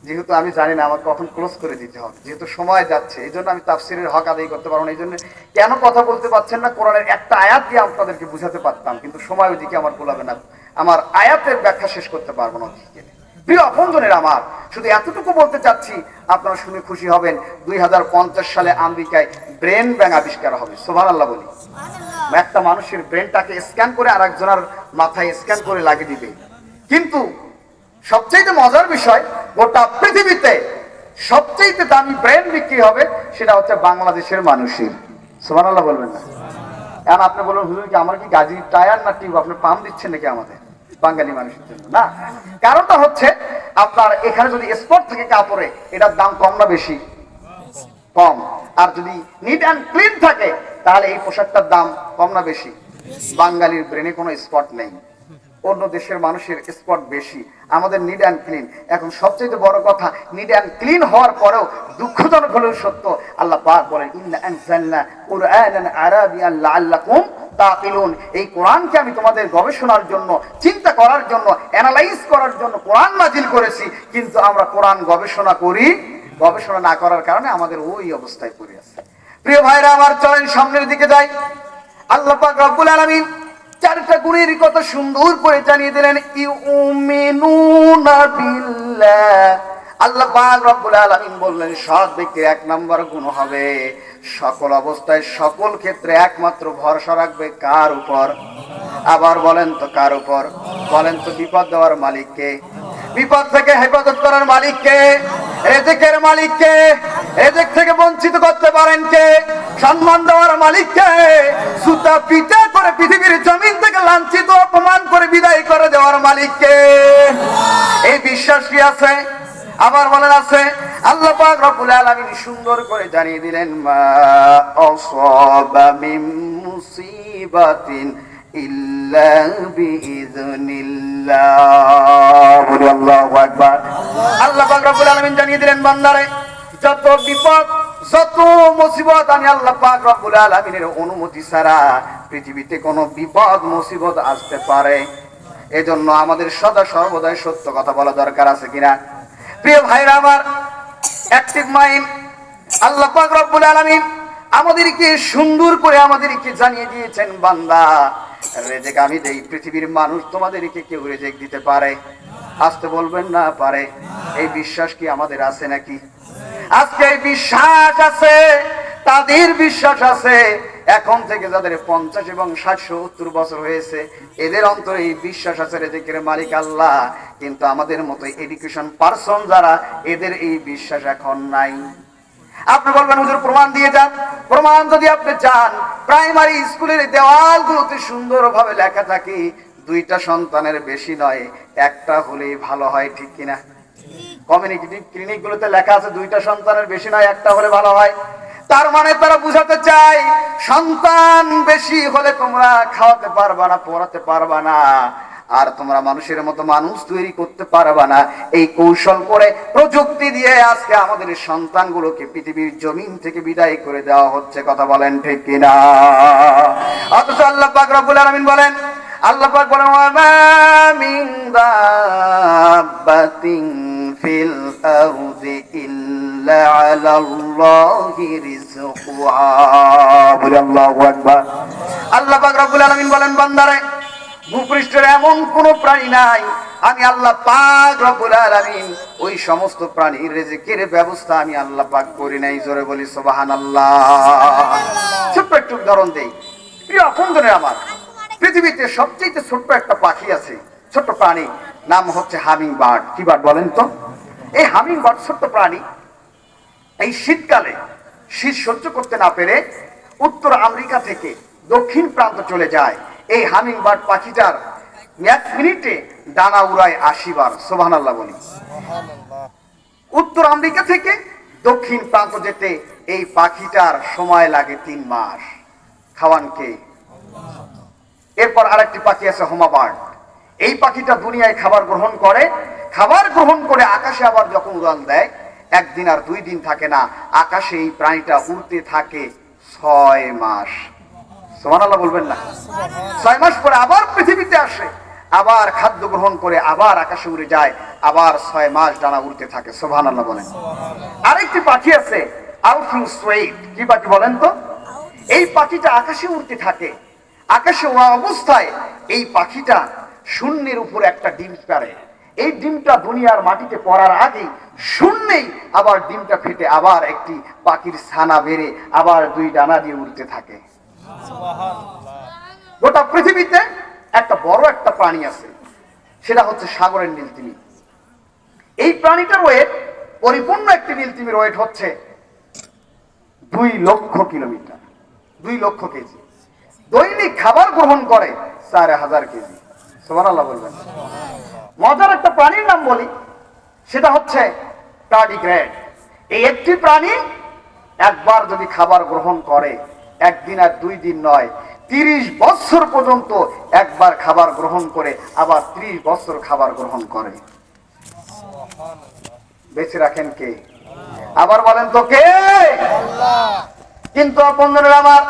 [SPEAKER 1] যেহেতু আমি জানি না আমার কখন ক্লোজ করে দিতে হবে, যেহেতু সময় যাচ্ছে, এই জন্য আমি তাফসীরের হক আদায় করতে পারবো না। এই জন্য কেন কথা বলতে পারছেন না, কোরআনের একটা আয়াত দিয়ে আপনাদেরকে বুঝাতে পারতাম, কিন্তু সময় ওইদিকে আমার বলাবে না। আমার আয়াতের ব্যাখ্যা শেষ করতে পারবো না। প্রিয় আপনজনের আমার, শুধু এতটুকু বলতে চাচ্ছি, আপনারা শুনে খুশি হবেন। 2050 সালে আমেরিকায় ব্রেন ব্যাংক আবিষ্কার হবে। সুবহানাল্লাহ বলি। একটা মানুষের ব্রেনটাকে স্ক্যান করে আর একজনের মাথায় স্ক্যান করে লাগিয়ে দিবে। কিন্তু সবচেয়ে মজার বিষয়, গোটা পৃথিবীতে সবচেয়ে দামি ব্রেন বিক্রি হবে, সেটা হচ্ছে বাংলাদেশের মানুষের। সুবহানাল্লাহ বলবেন না? এখন আপনি বলুন, হুজুর কি আমার কি গাজীর টায়ার না টিউব আপনি পাম্প দিচ্ছেন নাকি আমাদের বাঙালি মানুষের জন্য? না, কারণটা হচ্ছে আপনার এখানে যদি স্পট থেকে কাপড়ে, এটার দাম কম না বেশি? কম। আর যদি নিট অ্যান্ড ক্লিন থাকে, তাহলে এই পোশাকটার দাম কম না বেশি? বাঙালির ব্রেনে কোনো স্পট নেই, অন্য দেশের মানুষের স্পট বেশি, আমাদের নিড অ্যান্ড ক্লিন। এখন সবচেয়ে বড় কথা, নিড অ্যান্ড ক্লিন হওয়ার পরেও দুঃখজনক হলেও সত্য, আল্লাহ পাক বলেন ইন্না আনজালনা কুরআনান আরাবিয়ান লাআল্লাকুম তাকিলুন। এই কোরআনকে আমি তোমাদের গবেষণার জন্য, চিন্তা করার জন্য, অ্যানালাইজ করার জন্য কোরআন নাজিল করেছি। কিন্তু আমরা কোরআন গবেষণা করি, গবেষণা না করার কারণে আমাদের ওই অবস্থায় পড়ে আছে। প্রিয় ভাইরা আমার, চলেন সামনের দিকে যাই। আল্লাহ পাক রব্বুল আলামিন 4টা গুণের কথা সুন্দর করে জানিয়ে দিলেন। ইউমিনুনা বিল্লাহ। আল্লাহ পাক রব্বুল আলামিন বললেন সৎ ব্যক্তির 1 নম্বর গুণ হবে সকল অবস্থায়, সকল ক্ষেত্রে একমাত্র ভরসা রাখবে কার উপর? আবার বলেন তো কার উপর? বলেন তো বিপদ দেওয়ার মালিককে, বিপদ থেকে হেফাজত করার মালিককে, রিজিকের মালিককে, রিজিক থেকে বঞ্চিত করতে পারেন কে? সম্মান দেওয়ার মালিককে, সুতা পিটা করে পৃথিবীর জমিন থেকে লাঞ্ছিত অপমান করে বিদায় করে দেওয়ার মালিককে। এই বিশ্বাস কি আছে? আবার বলেন আছে? আল্লাহ পাক রব্বুল আলামিন সুন্দর করে জানিয়ে দিলেন মা আসাবা মিন মুসিবাতিন ইল্লা বিইذنিল্লাহ। আল্লাহু আকবার। আল্লাহ পাক রব্বুল আলামিন জানিয়ে দিলেন বান্দারে, যত বিপদ, যত মুসিবত, আমি আল্লাহ পাক রব্বুল আলামিনের অনুমতি ছাড়া পৃথিবীতে কোনো বিপদ মুসিবত আসতে পারে। এজন্য আমাদের সদা সর্বদাই সত্য কথা বলা দরকার, আছে কিনা? প্রিয় ভাইরা আমার, অ্যাক্টিভ মাইন্ড আল্লাহ পাক রব্বুল আলামিন আমাদেরকে সুন্দর করে আমাদেরকে জানিয়ে দিয়েছেন, বান্দা রেজেক আমি দেই, পৃথিবীর মানুষ তোমাদেরকে কেউ রেজেক দিতে পারে? আসতে বলবেন না পারে। এই বিশ্বাস কি আমাদের আছে নাকি? আজকে এই বিশ্বাস আছে, তাদের বিশ্বাস আছে এখন থেকে যাদের 50 এবং 60-70 বছর হয়েছে, এদের অন্তরে এই বিশ্বাস আছে রিজিকের মালিক আল্লাহ। কিন্তু আমাদের মতো এডুকেশন পারসন যারা, এদের এই বিশ্বাস এখন নাই। আপনি বলবেন হুজুর প্রমাণ দিয়ে যান। প্রমাণ যদি আপনি চান, প্রাইমারি স্কুলের দেওয়ালগুলোতে সুন্দরভাবে লেখা থাকে 2টা সন্তানের বেশি নয়, একটা হলেই ভালো হয়, ঠিক কিনা? কমিউনিটি ক্লিনিক গুলোতে লেখা আছে 2টা সন্তানের বেশি নয়, একটা হলে ভালো হয়। তার মানে তারা বুঝাতে চায় সন্তান বেশি হলে তোমরা খাওয়াতে পারবা না, পড়াতে পারবা না, আর তোমরা মানুষের মতো মানুষ তৈরি করতে পারবা না। এই কৌশল করে, প্রযুক্তি দিয়ে আজকে আমাদের সন্তানগুলোকে পৃথিবীর জমিন থেকে বিদায় করে দেওয়া হচ্ছে। কথা বলেন ঠিক কিনা? অথচ আল্লাহ পাক রব্বুল আলামিন বলেন, আল্লাহ পাক বলেন ওয়া মা মিন দাব্বাতিন ফিল আরদি ইল্লা আলাল্লাহি রিজকুহা। আল্লাহু আকবার। আল্লাহ পাক রব্বুল আলামিন বলেন, বান্দারে, ভূপৃষ্ঠের এমন কোন প্রাণী নাই, আমি আল্লাহ পাক রব্বুল আলামিন ওই সমস্ত প্রাণীর রিজিকের ব্যবস্থা আমি আল্লাহ পাক করি নাই। জোরে বলি সুবহানাল্লাহ। ছোট্ট একটু উদাহরণ দেই। প্রিয় আপনজনের আমার, পৃথিবীতে সবচেয়ে ছোট্ট একটা পাখি আছে, ছোট্ট প্রাণী, নাম হচ্ছে হামিং বার্ড। কি বার্ড বলেন তো? এই হামিং বার্ড ছোট্ট প্রাণী এই শীতকালে শীত সহ্য করতে না পেরে উত্তর আমেরিকা থেকে দক্ষিণ প্রান্ত চলে যায়। এই হামিং বার্ড পাখিটার 1 মিনিটে ডানা উড়ায় 80 বার। সুবহানাল্লাহ বলি। উত্তর আমেরিকা থেকে দক্ষিণ প্রান্ত যেতে এই পাখিটার সময় লাগে 3 মাস। খাওয়ান কে? এরপর আরেকটি পাখি আছে হোমা বার্ড। এই পাখিটা দুনিয়ায় খাবার গ্রহণ করে, খাবার গ্রহণ করে আকাশে আবার যখন উড়াল দেয়, 1 দিন আর 2 দিন থাকে না, আকাশে এই প্রাণীটা উড়তে থাকে 6 মাস। সুবহানাল্লাহ বলবেন না? 6 মাস পরে আবার পৃথিবীতে আসে, আবার খাদ্য গ্রহণ করে আবার আকাশে উড়ে যায়, আবার 6 মাস ডানা উড়তে থাকে। সুবহানাল্লাহ বলেন। আরেকটি পাখি আছে আউটফিউ সুইট। কি পাখি বলেন তো? এই পাখিটা আকাশে উড়তে থাকে। আকাশে ওড়া অবস্থায় এই পাখিটা শূন্যের উপর একটা ডিম পাড়ে। এই ডিমটা দুনিয়ার মাটিতে পড়ার আগে শূন্যেই আবার ডিমটা ফেটে আবার একটি পাখির ছানা বেড়ে আবার 2 ডানা দিয়ে উড়তে থাকে। গোটা পৃথিবীতে একটা বড় একটা প্রাণী আছে, সেটা হচ্ছে সাগরের নীলতিমি। এই প্রাণীটার ওয়েট, পরিপূর্ণ একটি নীলতিমির ওয়েট হচ্ছে 2 লক্ষ কিলোমিটার, 2 লক্ষ কেজি। দৈনিক খাবার গ্রহণ করে 4000 কেজি। সুবহানাল্লাহ বলবেন। মজার একটা প্রাণীর নাম বলি, সেটা হচ্ছে টার্ডিগ্রেড। এই একটি প্রাণী একবার যদি খাবার গ্রহণ করে, 1 দিন আর 2 দিন নয়, 30 বছর পর্যন্ত একবার খাবার গ্রহণ করে আবার 30 বছর খাবার গ্রহণ করে। বেঁচে রাখেন কে? আবার বলেন তো কে? আল্লাহ। কিন্তু আপনজনের আমার,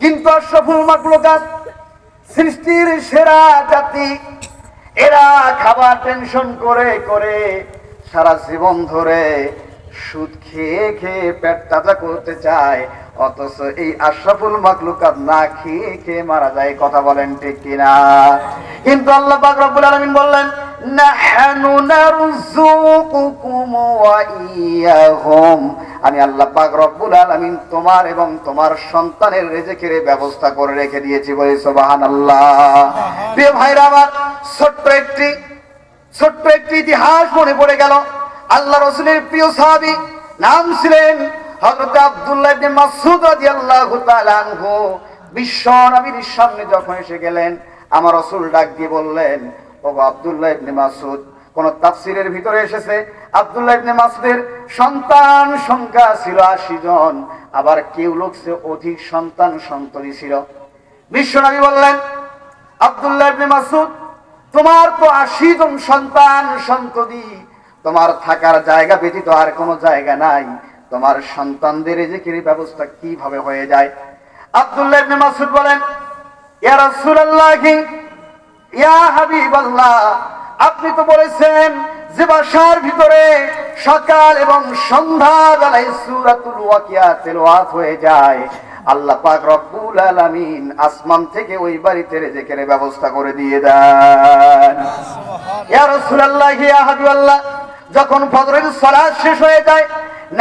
[SPEAKER 1] কিন্তু আশরাফুল মাখলুকাত, সৃষ্টির সেরা জাতি, এরা খাবার টেনশন করে করে সারা জীবন ধরে সুদ খেয়ে খেয়ে পেট তাজা করতে চায়, অথচ এই আশরাফুল মাখলুকাত না খেয়ে খেয়ে মারা যায়। কথা বলেন ঠিক কিনা? কিন্তু আল্লাহ পাক রব্বুল আলামিন বললেন, নাহনু নারযুকুকুম ওয়া ইয়াহুম, আমি আল্লাহ পাক রব্বুল আলামিন তোমার এবং তোমার সন্তানের রিজিকের ব্যবস্থা করে রেখে দিয়েছি। বলি সুবহানাল্লাহ। প্রিয় ভাইরা আমার, ছোট্ট একটি ইতিহাস মনে পড়ে গেল। আল্লাহ রাসূলের প্রিয় সাহাবী, নাম ছিলেন হযরত আব্দুল্লাহ ইবনে মাসউদ রাদিয়াল্লাহু তাআলা আনহু। বিশ্ব নবীর সামনে যখন এসে গেলেন, আমার রাসূল ডাক দিয়ে বললেন, ও আব্দুল্লাহ ইবনে মাসউদ, কোন তাফসীরের ভিতরে এসেছে আব্দুল্লাহ ইবনে মাসউদের সন্তান সংখ্যা ছিল 80 জন, আবার কেউ লোকছে অধিক সন্তান সন্ততি ছিল। বিশ্ব নবী বললেন, আব্দুল্লাহ ইবনে মাসউদ, তোমার তো 80 জন সন্তান সন্ততি, তোমার থাকার জায়গা ব্যতীত আর কোনো জায়গা নাই, তোমার সন্তানদের রিজিকের ব্যবস্থা কিভাবে হয়ে যায়? আব্দুল্লাহ ইবনে মাসউদ বলেন, ইয়া রাসূলুল্লাহ, ইয়া হাবিবাল্লাহ, আপনি তো বলেছেন যে বাসার ভিতরে সকাল এবং সন্ধ্যা বেলায় সূরাতুল ওয়াকিয়া তেলাওয়াত হয়ে যায়, আল্লাহ পাক রব্বুল আলামিন আসমান থেকে ওই বাড়িতে রিজিকের ব্যবস্থা করে দিয়ে দেন। ইয়া রাসূলুল্লাহ, ইয়া হাবিবাল্লাহ, যখন ফজরের সালাত শেষ হয়ে যায়,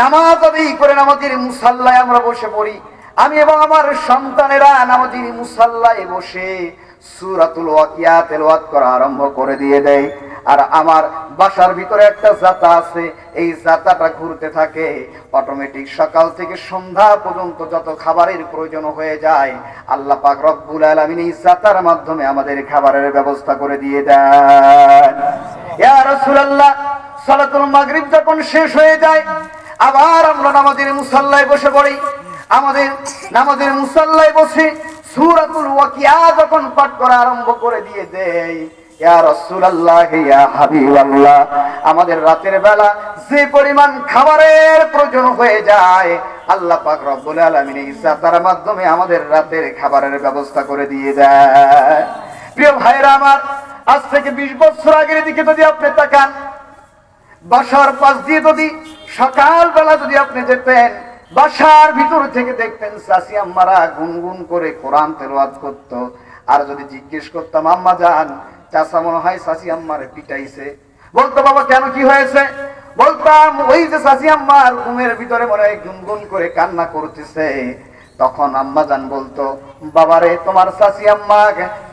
[SPEAKER 1] নামাজ আদায় করে নামাজের মুসাল্লায় আমরা বসে পড়ি। আমি এবং আমার সন্তানেরা নামাজের মুসাল্লায় বসে সূরাতুল ওয়াকিয়া তেলাওয়াত করা আরম্ভ করে দিয়ে দেয়। আর আমার বাসার ভিতরে একটা জাতা আছে, এই জাতাটা ঘুরতে থাকে অটোমেটিক। সকাল থেকে সন্ধ্যা পর্যন্ত যত খাবারের প্রয়োজন হয়ে যায়, আল্লাহ পাক রব্বুল আলামিন এই জাতার মাধ্যমে আমাদের খাবারের ব্যবস্থা করে দিয়ে দেন। ইয়া রাসূলুল্লাহ, সালাতুল মাগরিব যখন শেষ হয়ে যায়, আবার আমরা নামাজের মুসাল্লায় বসে পড়ি। আমাদের নামাজের মুসাল্লায় বসে সূরাতুল ওয়াকিয়া যখন পাঠ করা আরম্ভ করে দিয়ে দেয়, ইয়া রাসূলুল্লাহ, ইয়া হাবিবাল্লাহ, আমাদের রাতের বেলা যে পরিমাণ খাবারের প্রয়োজন হয়ে যায়, আল্লাহ পাক রব্বুল আলামিন এই জাতার মাধ্যমে আমাদের রাতের খাবারের ব্যবস্থা করে দিয়ে দেয়। প্রিয় ভাইরা আমার, আজ থেকে 20 বছর আগের দিকে যদি আপনি তাকান, বাসার পাশ দিয়ে যদি সকালবেলা যদি আপনি যেতেন, বাসার ভিতর থেকে দেখতেন চাচি আম্মারা গুনগুন করে কোরআন তেলাওয়াত করত। আর যদি জিজ্ঞেস করতাম, আম্মা জান, চাচা মনে হয় চাচি আম্মারে পিটাইছে, বলতো বাবা কেন, কি হয়েছে? বলতাম ওই যে চাচি আম্মার ঘুমের ভিতরে মনে হয় গুনগুন করে কান্না করতেছে। তখন আম্মা জান বলতো, বাবারে তোমার চাচি আম্মা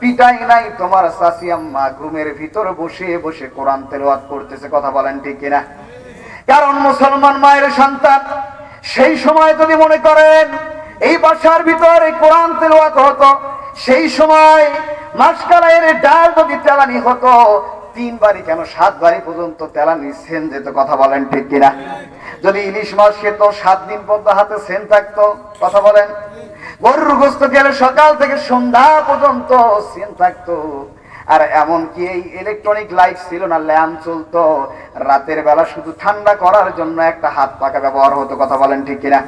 [SPEAKER 1] পিটাই নাই, তোমার চাচি আম্মা ঘুমের ভিতর বসে বসে কোরআন তেলাওয়াত করতেছে। কথা বলেন ঠিক কিনা? কারণ মুসলমান মায়ের সন্তান সেই সময় যদি মনে করেন এই বাসার ভিতরে কোরআন তেলাওয়াত হতো, সেই সময় মাসকালাইয়ের ডাল যদি তেলানি হতো, 3 বাড়ি কেন 7 বাড়ি পর্যন্ত তেলানি সেন যেত। কথা বলেন ঠিক কিনা? যদি ইলিশ মাছ খেত, 7 দিন পর্যন্ত হাতে সেন থাকতো। কথা বলেন। গরুর গোশত খেলে সকাল থেকে সন্ধ্যা পর্যন্ত সেন থাকতো। আর এমনকি এই ইলেকট্রনিক লাইট ছিল না, ল্যাম্প চলতো, রাতের বেলা শুধু ঠান্ডা করার জন্য একটা হাত পাখা ব্যবহার হতো। কথা বলেন ঠিক কিনা?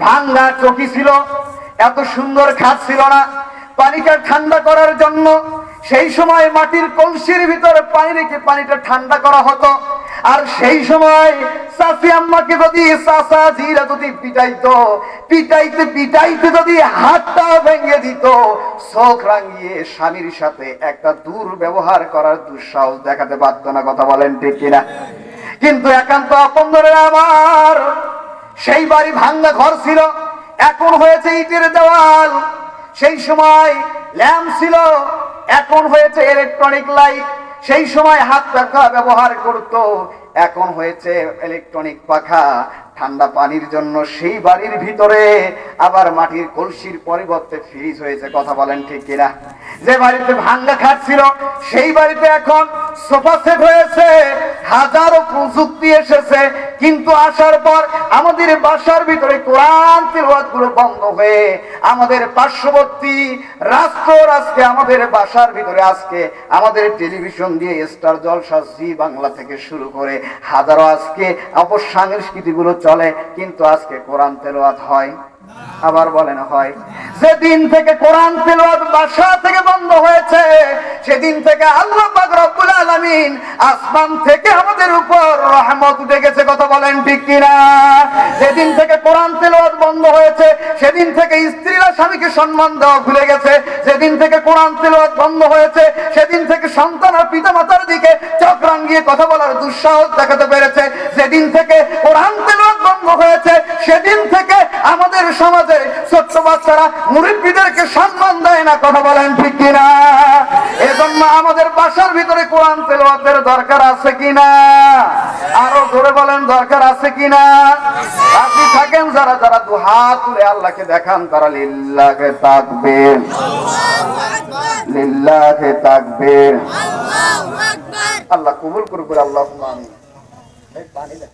[SPEAKER 1] ভাঙ্গা চকি ছিল, এত সুন্দর খাট ছিল না পানিটা ঠান্ডা করার জন্য। সেই সময় মাটির কলসির ভিতরে পানি রেখে পানিটা ঠান্ডা করা হতো। আর সেই সময় চাচি আম্মাকে যদি চাচা জিরা যদি পিটাইতো, পিটাইতে পিটাইতে যদি হাতটা ভেঙে দিত, চোখ রাঙিয়ে স্বামীর সাথে একটা দুর্ব্যবহার করার দুঃসাহস দেখাতে পারত না। কথা বলেন ঠিক কিনা? কিন্তু একান্ত আপনজনের আমার সেই বাড়ি ভাঙ্গা ঘর ছিল, এখন হয়েছে ইটের দেওয়াল। সেই সময় ল্যাম্প ছিল, এখন হয়েছে ইলেকট্রনিক লাইট। সেই সময় হাত পাখা ব্যবহার করত, এখন হয়েছে ইলেকট্রনিক পাখা। ঠান্ডা পানির জন্য সেই বাড়ির ভিতরে আবার মাটির কলসির পরিবর্তে ফ্রিজ হয়েছে। কথা বলেন ঠিক কিনা? যে বাড়িতে ভাঙ্গা খাট ছিল, সেই বাড়িতে এখন সোফা সেট হয়েছে। হাজারো প্রযুক্তি এসেছে, কিন্তু আসার পর আমাদের বাসার ভিতরে কোরআন তিলাওয়াত গুলো বন্ধ হয়ে আমাদের পার্শ্ববর্তী রাষ্ট্র আজকে আমাদের বাসার ভিতরে আজকে আমাদের টেলিভিশন দিয়ে স্টার জলসা, জি বাংলা থেকে শুরু করে হাজারো আজকে অপসংস্কৃতি গুলো চলে, কিন্তু আজকে কোরআন তেলাওয়াত হয়? আবার বলেন হয়? যেদিন থেকে কোরআন তেলাওয়াত বাসা থেকে বন্ধ হয়েছে, সেদিন থেকে আল্লাহ পাক রব্বুল আলামিন আসমান থেকে আমাদের উপর রহমত উঠে গেছে। কথা বলেন ঠিক কিনা? যেদিন থেকে কোরআন তেলাওয়াত বন্ধ হয়েছে, সেদিন থেকে স্ত্রীরা স্বামীকে সম্মান দেওয়া ভুলে গেছে। যেদিন থেকে কোরআন তেলাওয়াত বন্ধ হয়েছে, সেদিন থেকে সন্তান আর পিতা মাতার দিকে চোখ রাঙিয়ে কথা বলার দুঃসাহস দেখাতে পেরেছে। যেদিন থেকে কোরআন তেলাওয়াত বন্ধ হয়েছে, সেদিন থেকে আমাদের সমাজে ছোট্ট বাচ্চারা মুরব্বিদেরকে সম্মান দেয় না। কথা বলেন ঠিক কিনা? এজন্য আমাদের বাসার ভিতরে কোরআন তেলাওয়াতের দরকার আছে কিনা? আরো জোরে বলেন, দরকার আছে কিনা? রাজি থাকেন যারা যারা দুহাত তুলে আল্লাহকে দেখান, তারা লিল্লাহে তাকবীর, লিল্লাহে তাকবীর। আল্লাহ কবুল করুক, আল্লাহুম্মা আমিন। পানি দেন।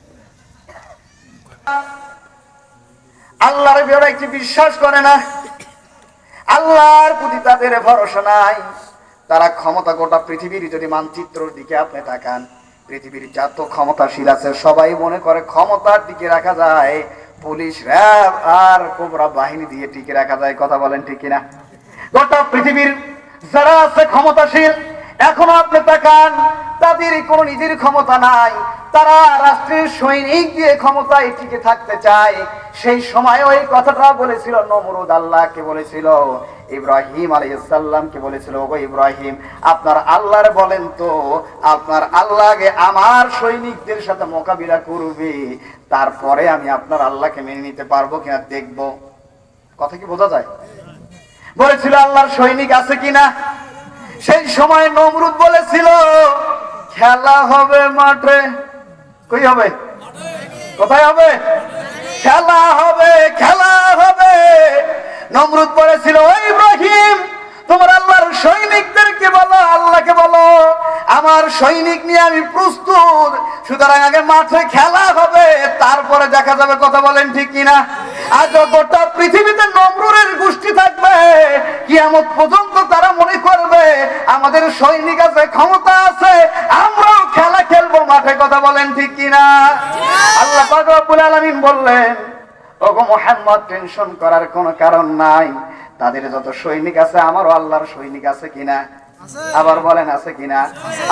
[SPEAKER 1] আল্লাহর বিরুদ্ধে কি বিশ্বাস করে না, আল্লাহর প্রতি তাদের ভরসা নাই। তারা ক্ষমতা, গোটা পৃথিবীর যদি মানচিত্রের দিকে আপনি তাকান, পৃথিবীর যত ক্ষমতাশীল আছে সবাই মনে করে ক্ষমতার দিকে রাখা যায় পুলিশ, র্যাব আর কোবরা বাহিনী দিয়ে টিকে রাখা যায়। কথা বলেন ঠিক কিনা? গোটা পৃথিবীর যারা আছে ক্ষমতাশীল, এখনো আপনি তাকান, তাদের কোনো নিজের ক্ষমতা নাই। তারা রাষ্ট্রের সৈনিক দিয়ে ক্ষমতায় টিকে থাকতে চায়। সেই সময় ওই কথাটা বলেছিল নমরুদ, আল্লাহকে বলেছিল, ইব্রাহিম আলাইহিস সালামকে বলেছিল, ওগো ইব্রাহিম, আপনার আল্লাহর বলেন তো, আপনার আল্লাহকে আমার সৈনিকদের সাথে মোকাবিলা করবে, তারপরে আমি আপনার আল্লাহকে মেনে নিতে পারবো কিনা দেখব। কথা কি বোঝা যায়? বলেছিল আল্লাহর সৈনিক আছে কিনা। সেই সময় নমরুদ বলেছিল খেলা হবে মাঠে। কই হবে? কোথায় হবে? খেলা হবে, খেলা হবে। নমরুদ বলেছিল, ও ইব্রাহিম, তোমার আল্লাহর সৈনিকদেরকে বলো, আল্লাহকে বলো, আমার সৈনিক নিয়ে আমি প্রস্তুত, সুতরাং আগে মাঠে খেলা হবে, তারপরে দেখা যাবে। কথা বলেন ঠিক কিনা? আজ গোটা পৃথিবীতে নমরুদের গোষ্ঠী থাকবে, কিয়ামত পর্যন্ত তারা মনে করবে আমাদের সৈনিক আছে, ক্ষমতা আছে, আমরাও খেলা খেলবো মাঠে। কথা বলেন ঠিক কিনা? আল্লাহ পাক রব্বুল আলামিন বললেন, ওগো মুহাম্মদ, টেনশন করার কোনো কারণ নাই, তাদের যত সৈনিক আছে আমারও আল্লাহর সৈনিক আছে কিনা? আবার বলেন আছে কিনা?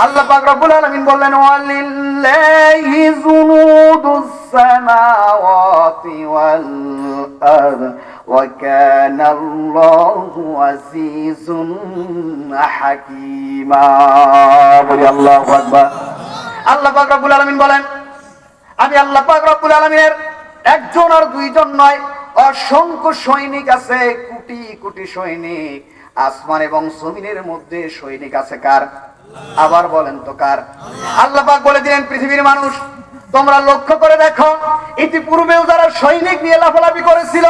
[SPEAKER 1] আল্লাহ পাক রব্বুল আলামিন বললেন, ওয়ালিল্লাহি জুনুদুস সামাওয়াতি ওয়াল আরদ ওয়া কানাল্লাহু আজিজুন হাকীমা। বলি আল্লাহু আকবার। আল্লাহ পাক রব্বুল আলামিন বলেন, আমি আল্লাহ পাক রব্বুল আলামিনের একজন আর দুইজন নয়, অসংখ্য সৈনিক আছে, কোটি কোটি সৈনিক। আসমান এবং জমিনের মধ্যে সৈনিক আছে কার? আবার বলেন তো কার? আল্লাহ পাক বলে দিলেন, পৃথিবীর মানুষ তোমরা লক্ষ্য করে দেখো, ইতিপূর্বেও যারা সৈনিক নিয়ে লাফালাফি করেছিল,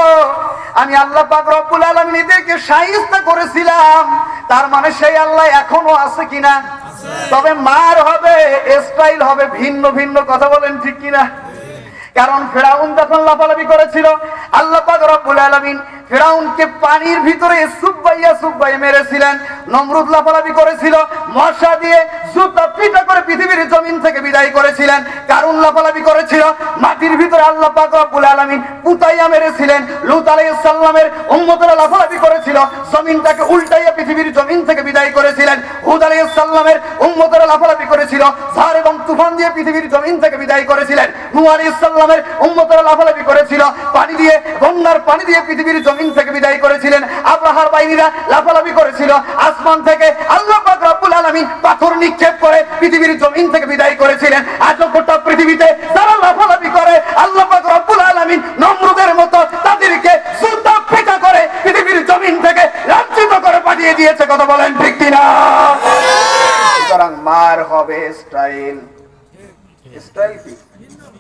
[SPEAKER 1] আমি আল্লাহ পাক রব্বুল আলামিন এদেরকে শায়েস্তা করেছিলাম। তার মানে সেই আল্লাহ এখনো আছে কিনা? তবে মার হবে, স্টাইল হবে ভিন্ন ভিন্ন। কথা বলেন ঠিক কিনা? কারণ ফেরাউন যখন লাফালাফি করেছিল, আল্লাহ পাক রব্বুল আলামিন ফেরাউনকে পানির ভিতরে সুব্বাইয়া সুব্বাইয়া মেরেছিলেন। নমরুদ লাফালাফি করেছিল, মশা দিয়ে জুতা পিটা করে পৃথিবীর জমিন থেকে বিদায় করেছিলেন। কারুন লাফালাফি করেছিল, মাটির ভিতরে আল্লাহ পাক রব্বুল আলামিন পুতাইয়া মেরেছিলেন। লূত আলাইহিস সালামের উম্মতরা লাফালাফি করেছিল, জমিনটাকে উল্টাইয়া পৃথিবীর জমিন থেকে বিদায় করেছিলেন। হুদ আলাইহিস সালামের উম্মতরা লাফালাফি করেছিল, ঝড় এবং তুফান দিয়ে পৃথিবীর জমিন থেকে বিদায় করেছিলেন। নূহ আলাইহিস সালামের উম্মতরা লাফালাফি করেছিল, পানি দিয়ে, বন্যার পানি দিয়ে পৃথিবীর জমিন থেকে বিদায় করেছিলেন। আব্রাহার বাহিনীরা লাফালাফি করেছিল, আসমান থেকে আল্লাহ পাক রব্বুল আলামিন পাথর নিক্ষেপ করে পৃথিবীর জমিন থেকে বিদায় করেছিলেন। আজ গোটা পৃথিবীতে যারা লাফালাফি করে, আল্লাহ পাক রব্বুল আলামিন নমরুদের মতো তাদেরকে জুতা পিটা করে পৃথিবীর জমিন থেকে লাঞ্ছিত করে পাঠিয়ে দিয়েছে। কথা বলেন ঠিক কিনা? সুতরাং মার হবে স্টাইল। স্টাইল কি?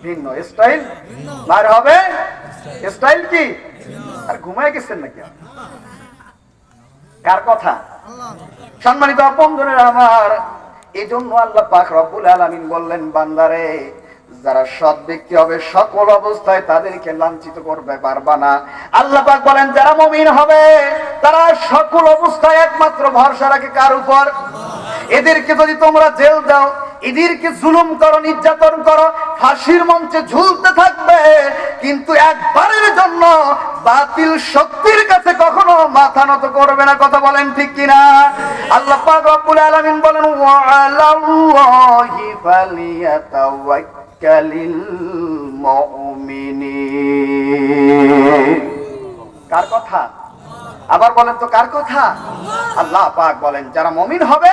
[SPEAKER 1] ভিন্ন স্টাইল। মার হবে স্টাইল কি? আর ঘুমায় গেছেন নাকি? কার কথা? সম্মানিত আপনজনেরা আমার, এই জন্য আল্লাহ পাক রব্বুল আলামিন বললেন, বান্দারে, যারা সৎ ব্যক্তি হবে সকল অবস্থায় তাদেরকে লাঞ্ছিত করবে পারবা না। আল্লাহ পাক বলেন, যারা মুমিন হবে তারা সকল অবস্থায় একমাত্র ভরসা রাখে কার উপর? এদেরকে যদি তোমরা জেল দাও, এদেরকে জুলুম করো, নির্যাতন করো, ফাঁসির মঞ্চে ঝুলতে থাকবে, কিন্তু একবারের জন্য বাতিল শক্তির কাছে কখনো মাথা নত করবে না। কথা বলেন ঠিক কিনা? আল্লাহ পাক রব্বুল আলামিন বলেন, ওয়া আলাল্লাহি ফালিয়াতাওয়াক্কালিল মুমিনিন। কার কথা? আবার বলেন তো কার কথা? আল্লাহ পাক বলেন, যারা মুমিন হবে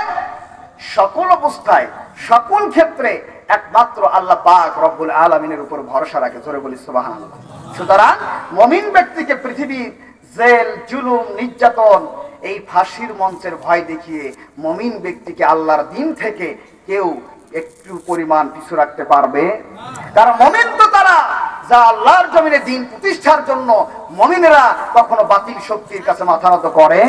[SPEAKER 1] সকল অবস্থায় সকল ক্ষেত্রে একমাত্র আল্লাহ পাক রব্বুল আলামিনের উপর ভরসা রাখে। জোরে বলি সুবহানাল্লাহ। সুতরাং মুমিন ব্যক্তিকে পৃথিবীর জেল, জুলুম, নির্যাতন, এই ফাঁসির মঞ্চের ভয় দেখিয়ে মুমিন ব্যক্তিকে আল্লাহর দিন থেকে কেউ একটু পরিমাণ পিছু রাখতে পারবে? কারণ মুমিন তো তারা যা আল্লাহর জমিনে দিন প্রতিষ্ঠার জন্য মুমিনেরা কখনো বাতিল শক্তির কাছে মাথা নত করে।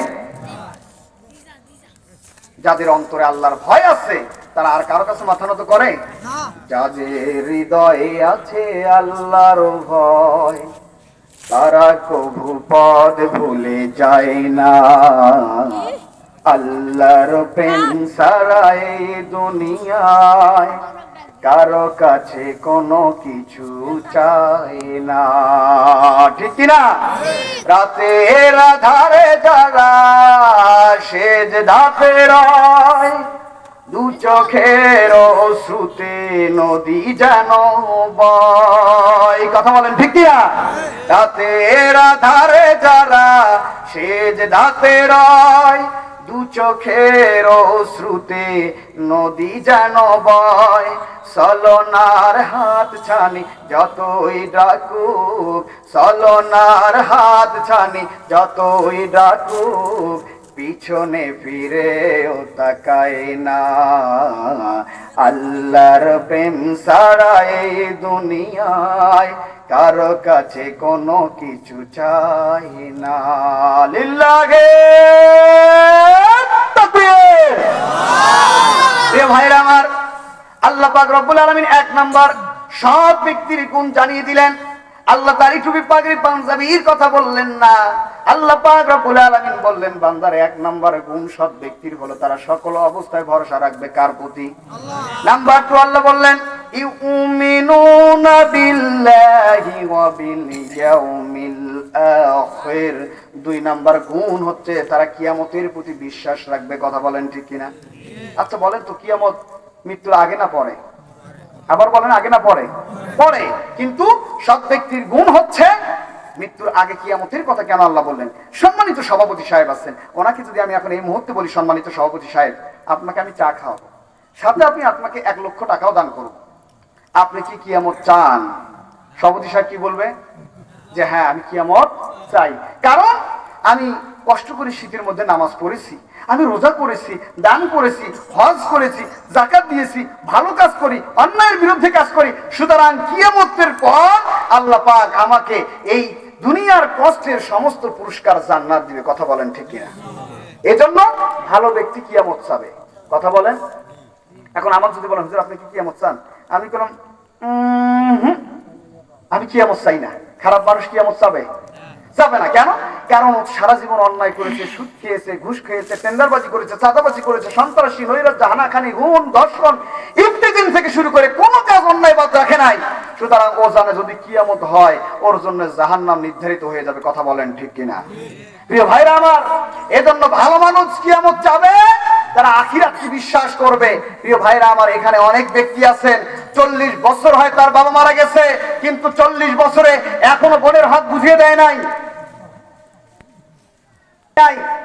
[SPEAKER 1] যাদের অন্তরে আল্লাহর ভয় আছে তারা আর কারো কাছে মাথা নত করে? যাদের হৃদয়ে আছে আল্লাহর ভয় তারা কভু পদ ভুলে যায় না। আল্লাহর প্রেম ছাড়া এই দুনিয়ায় কারো কাছে কোনো কিছু চাই না। ঠিক কিনা? রাতের আধারে যারা সেজদাতে রয়, দু চোখের অশ্রুতে নদী যেন বয়। কথা বলেন ঠিক কিনা? রাতের আধারে যারা সেজ দাতে রয়, দু চোখের অশ্রুতে নদী যেন বয়। চলনার হাত ছানি যতই ডাকুক, চলনার হাত ছানি যতই ডাকুক, পিছনে ফিরেও তাকায় না। আল্লাহর প্রেম ছাড়া এই দুনিয়ায় কারো কাছে কোনো কিছু চাই না। লিল্লাহে তাকবীর। প্রিয় ভাইরা আমার, আল্লাহ পাক রব্বুল আলামিন এক নাম্বার সৎ ব্যক্তির গুণ জানিয়ে দিলেন। আল্লাহ দাড়ি টুপি পাগড়ি পাঞ্জাবির কথা বললেন না। আল্লাহ পাক রব্বুল আলামিন বললেন বান্দার এক নাম্বার গুণ সৎ ব্যক্তির হলো তারা সকল অবস্থায় ভরসা রাখবে কার প্রতি? নাম্বার 2 আল্লাহ বললেন ইউমিনুনা বিল্লাহি ওয়া বিল ইয়াউমিল আখির। 2 নাম্বার গুণ হচ্ছে তারা কিয়ামতের প্রতি বিশ্বাস রাখবে। কথা বলেন ঠিক কিনা? আচ্ছা বলেন তো, কিয়ামত মৃত্যুর আগে না পরে? আবার বলেন আগে না পরে? পরে। কিন্তু সৎ ব্যক্তির গুণ হচ্ছে মৃত্যুর আগে কিয়ামতের কথা কেন আল্লাহ বললেন? সম্মানিত সভাপতি সাহেব আছেন, ওনাকে যদি আমি এখন এই মুহূর্তে বলি সম্মানিত সভাপতি সাহেব আপনাকে আমি চা খাওয়াবো, সাথে আপনি আপনাকে 1 লক্ষ টাকাও দান করব, আপনি কি কিয়ামত চান? সভাপতি সাহেব কি বলবে? যে হ্যাঁ আমি কিয়ামত চাই, কারণ আমি কষ্ট করে শীতের মধ্যে নামাজ পড়েছি, আমি রোজা করেছি, দান করেছি, হজ করেছি, যাকাত দিয়েছি, ভালো কাজ করি, অন্যায়ের বিরুদ্ধে কাজ করি, সুতরাং কিয়ামতের পর আল্লাহ পাক আমাকে এই দুনিয়ার কষ্টের সমস্ত পুরস্কার জান্নাত দিবে। কথা বলেন ঠিক কিনা? এজন্য ভালো ব্যক্তি কিয়ামত চাবে। কথা বলেন। এখন আমার যদি বলেন হুজুর আপনি কি কিয়ামত চান, আমি বললাম আমি কিয়ামত চাই না। খারাপ মানুষ কিয়ামত চাবে? যাবে না। কেন? কারণ সারা জীবন অন্যায় করেছে, সুদ খেয়েছে, ঘুষ খেয়েছে, টেন্ডারবাজি করেছে, চাঁদাবাজি করেছে, সন্ত্রাসী, নৈরাজ্য, হানাখানি, খুন, ধর্ষণ ইত্যাদি থেকে শুরু করে কোনো কাজ অন্যায় বাদ রাখে নাই। সুতরাং ও জানে যদি কিয়ামত হয় ওর জন্য জাহান্নাম নির্ধারিত হয়ে যাবে। কথা বলেন ঠিক কিনা? প্রিয় ভাইরা আমার, এজন্য ভালো মানুষ কিয়ামত যাবে তারা আখিরাতকে বিশ্বাস করবে। প্রিয় ভাইরা আমার, এখানে অনেক ব্যক্তি আছেন 40 বছর হয় তার বাবা মারা গেছে, কিন্তু 40 বছরে এখনো বোনের হাত বুঝিয়ে দেয় নাই।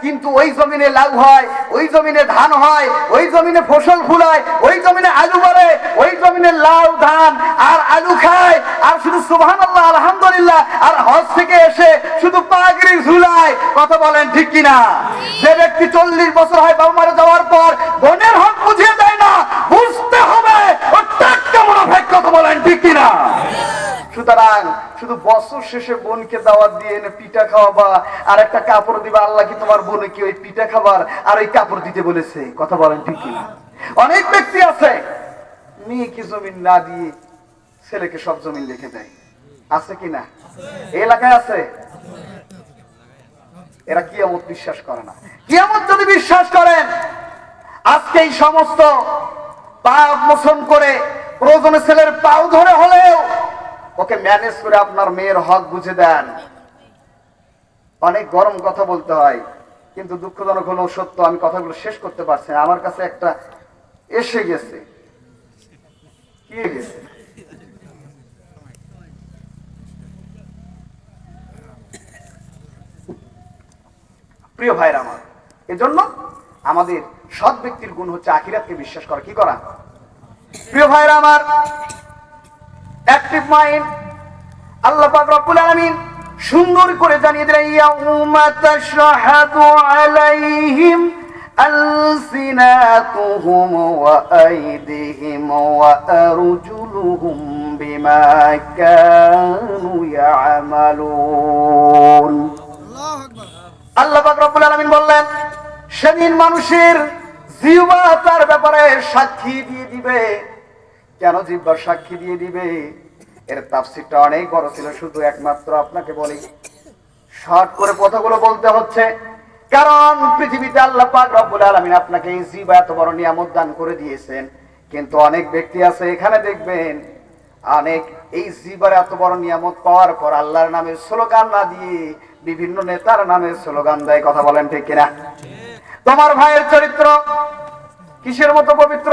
[SPEAKER 1] কিন্তু ওই জমিনে লাউ হয়, ওই জমিনে ধান হয়, ওই জমিনে ফসল ফুলায়, ওই জমিনে আলু বাড়ে, ওই জমিনে লাউ ধান আর আলু খায়, আর শুধু সুবহানাল্লাহ আলহামদুলিল্লাহ আর হজ থেকে এসে শুধু পাগড়ি ঝুলায়। কথা বলেন ঠিক কিনা? যে ব্যক্তি 40 বছর হয় বাবা মারা যাওয়ার পর বোনের হক বুঝিয়ে দেয় না, বুঝতে হবে ও টাটকা মুনাফিক। কথা বলেন ঠিক কিনা? সুতরাং শুধু বছর শেষে বোনকে দাওয়াত দিয়ে এনে পিঠা খাওয়াবা আর একটা কাপড় দিবা, আল্লাহ কি তোমার বোনে কি ওই পিঠা খাবার আর ওই কাপড় দিতে বলেছে? কথা বলেন ঠিক কিনা? অনেক ব্যক্তি আছে মেয়েকে জমিন না দিয়ে ছেলেকে সব জমিন লিখে দেয়। আছে কিনা? এই এলাকায় আছে। এরা কিয়ামত বিশ্বাস করে না। কিয়ামত যদি বিশ্বাস করেন আজকে এই সমস্ত পাপ মোচন করে প্রয়োজনে ছেলের পাও ধরে হলেও ওকে ম্যানেজ করে আপনার মেয়ের হক বুঝে দেন। অনেক গরম কথা বলতে হয়, কিন্তু দুঃখজনক হলো সত্য, আমি কথাগুলো শেষ করতে পারছি না। আমার কাছে একটা এসে গেছে। কি গেছে? প্রিয় ভাইরা আমার, এজন্য আমাদের সৎ ব্যক্তির গুণ হচ্ছে আখিরাতকে বিশ্বাস করা। কি করা? প্রিয় ভাইরা আমার, অ্যাক্টিভ মাইন্ড আল্লাহ পাক রব্বুল আলামিন সুন্দর করে জানিয়ে দিলেন ইয়াউমা তাশহাদু আলাইহিম আলসিনাতুহুম ওয়া আইদিহিম ওয়া আরজুলুহুম বিমা কানু ইয়ামালুন। আল্লাহু আকবার। আল্লাহ পাক রব্বুল আলামিন বললেন সেদিন মানুষের জিহ্বা তার ব্যাপারে সাক্ষী দিয়ে দিবে। কেন জিহ্বা সাক্ষী দিয়ে দিবে? এর তাফসীরটা অনেক বড় ছিল, শুধু একমাত্র আপনাকে বলি, শর্ট করে কথাগুলো বলতে হচ্ছে। কারণ পৃথিবীতে আল্লাহ পাক রব্বুল আলামিন আপনাকে এই জিহ্বা এত বড় নিয়ামত দান করে দিয়েছেন, কিন্তু অনেক ব্যক্তি আছে এখানে দেখবেন অনেক এই জিহ্বার এত বড় নিয়ামত পাওয়ার পর আল্লাহর নামে স্লোগান না দিয়ে বিভিন্ন নেতার নামে স্লোগান দেয়। কথা বলেন ঠিক কিনা? তোমার ভাইয়ের চরিত্র কিসের মতো পবিত্র?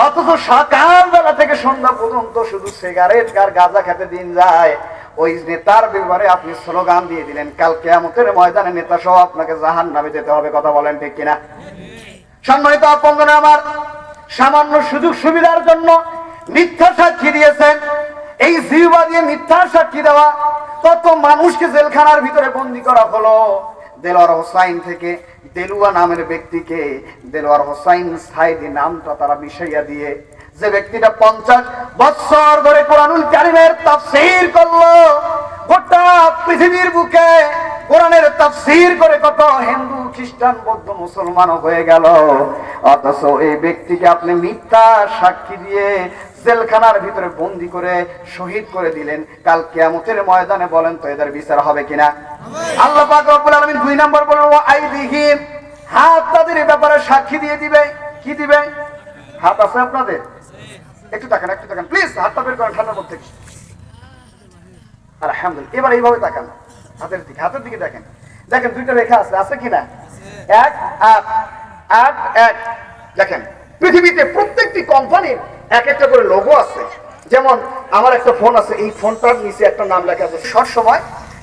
[SPEAKER 1] অথচ সকালবেলা থেকে সন্ধ্যা পর্যন্ত শুধু সিগারেট আর গাঁজা খেতে দিন যায়। ওই নেতার ব্যাপারে আপনি স্লোগান দিয়ে দিলেন, কাল কিয়ামতের ময়দানে নেতা সহ আপনাকে জাহান্নামে যেতে হবে। কথা বলেন ঠিক কিনা? সম্মানিত আপনজন আমার, সামান্য সুযোগ সুবিধার জন্য মিথ্যা সাক্ষী দিয়েছেন। এই জিহ্বা দিয়ে মিথ্যা সাক্ষী দেওয়া, কত মানুষকে জেলখানার ভিতরে বন্দী করা হলো। দেলোয়ার হোসাইন থেকে দেলুয়া নামের ব্যক্তিকে দেলোয়ার হোসাইন সাইদি নামটা তারা মিশাইয়া দিয়ে, যে ব্যক্তিটা 50 বছর ধরে কোরআনুল কারীমের তাফসীর করলো, গোটা পৃথিবীর বুকে কোরআনের তাফসীর করে কত হিন্দু খ্রিস্টান বৌদ্ধ মুসলমান হয়ে গেল, অথচ এই ব্যক্তিকে আপনি মিথ্যা সাক্ষী দিয়ে জেলখানার ভিতরে বন্দী করে শহীদ করে দিলেন। কাল কিয়ামতের ময়দানে বলেন তো এদের বিচার হবে কিনা? আল্লাহ পাক রব্বুল আলামিন 2 নম্বর বলেন, ওয়া আইদিহিম, হাত তাদের ব্যাপারে সাক্ষী দিয়ে দিবে। কি দিবে? হাত আছে আপনাদের? একটু তাকান, একটু তাকান প্লিজ, হাতটা বের করেন ঠান্ডার মধ্যে। আলহামদুলিল্লাহ, এবার এইভাবে তাকান, হাতের দিকে, হাতের দিকে দেখেন, দেখেন দুইটা রেখা আছে, আছে কিনা? 1 8 8 1। দেখেন পৃথিবীতে প্রত্যেকটি কোম্পানির এক একটা করে লোগো আছে। যেমন আমার একটা ফোন আছে, এই ফোনটার নিচে একটা নাম লেখা আছে সব সময়।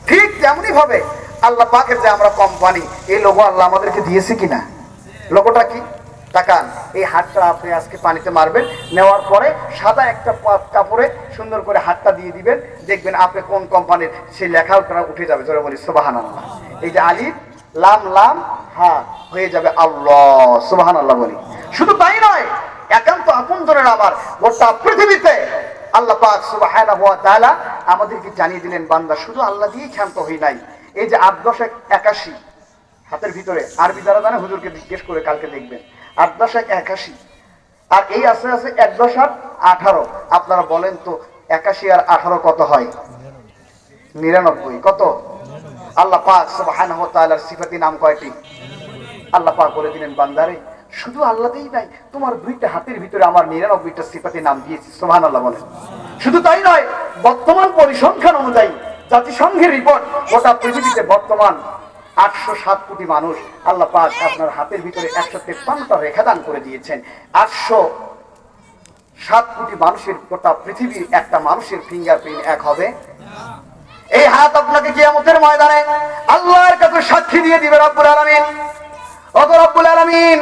[SPEAKER 1] ঠিক তেমনি ভাবে আল্লাহ পাকের যে আমরা কোম্পানি, এই লোগো আল্লাহ আমাদেরকে দিয়েছে কিনা? লোগোটা কি? তাকান, এই হাতটা আপনি আজকে পানিতে মারবেন, নেওয়ার পরে সাদা একটা কাপড়ে সুন্দর করে হাতটা দিয়ে দিবেন, দেখবেন আপনি কোন কোম্পানির সেই লেখা উঠে যাবে। জোরে বলি সুবহানাল্লাহ। এই যে আলিফ লাম লাম হা হয়ে যাবে আল্লাহ, সুবহানাল্লাহ বলি। শুধু তাই নয়, একান্ত আপনজনের আমার গোটা পৃথিবীতে আল্লাহ পাক সুবহানাহু ওয়া তাআলা আমাদেরকে জানিয়ে দিলেন, বান্দা শুধু আল্লাহ দিয়েই ক্ষান্ত হই নাই। এই যে 8 10 81 হাতের ভিতরে, আরবি যারা জানে হুজুরকে জিজ্ঞেস করে কালকে দেখবেন, 8 10 81, আর এই আছে 1 10 18। আপনারা বলেন তো 81 আর 18 কত হয়? 99। কত? আল্লাহ পাক সুবহানাহু ওয়া তাআলার সিফাতি নাম কয়টি? আল্লাহ পাক বলে দিলেন, বান্দারে শুধু আল্লাহই নাই, তোমার দুইটা হাতের ভিতরে আমার 99টা সিফাতি নাম দিয়েছি। সুবহানাল্লাহ বলেন। শুধু তাই নয়, বর্তমান পরিসংখ্যান অনুযায়ী জাতিসংঘের রিপোর্ট, গোটা পৃথিবীতে বর্তমান 807 কোটি মানুষ। আল্লাহ পাক আপনার হাতের ভিতরে 153টা রেখা দান করে দিয়েছেন। 807 কোটি মানুষের গোটা পৃথিবীর একটা মানুষের ফিঙ্গারপ্রিন্ট এক হবে। এই হাত আপনাকে কিয়ামতের ময়দানে আল্লাহর কাছে সাক্ষী দিয়ে দিবে রব্বুল আলামিন। ওগো রব্বুল আলামিন,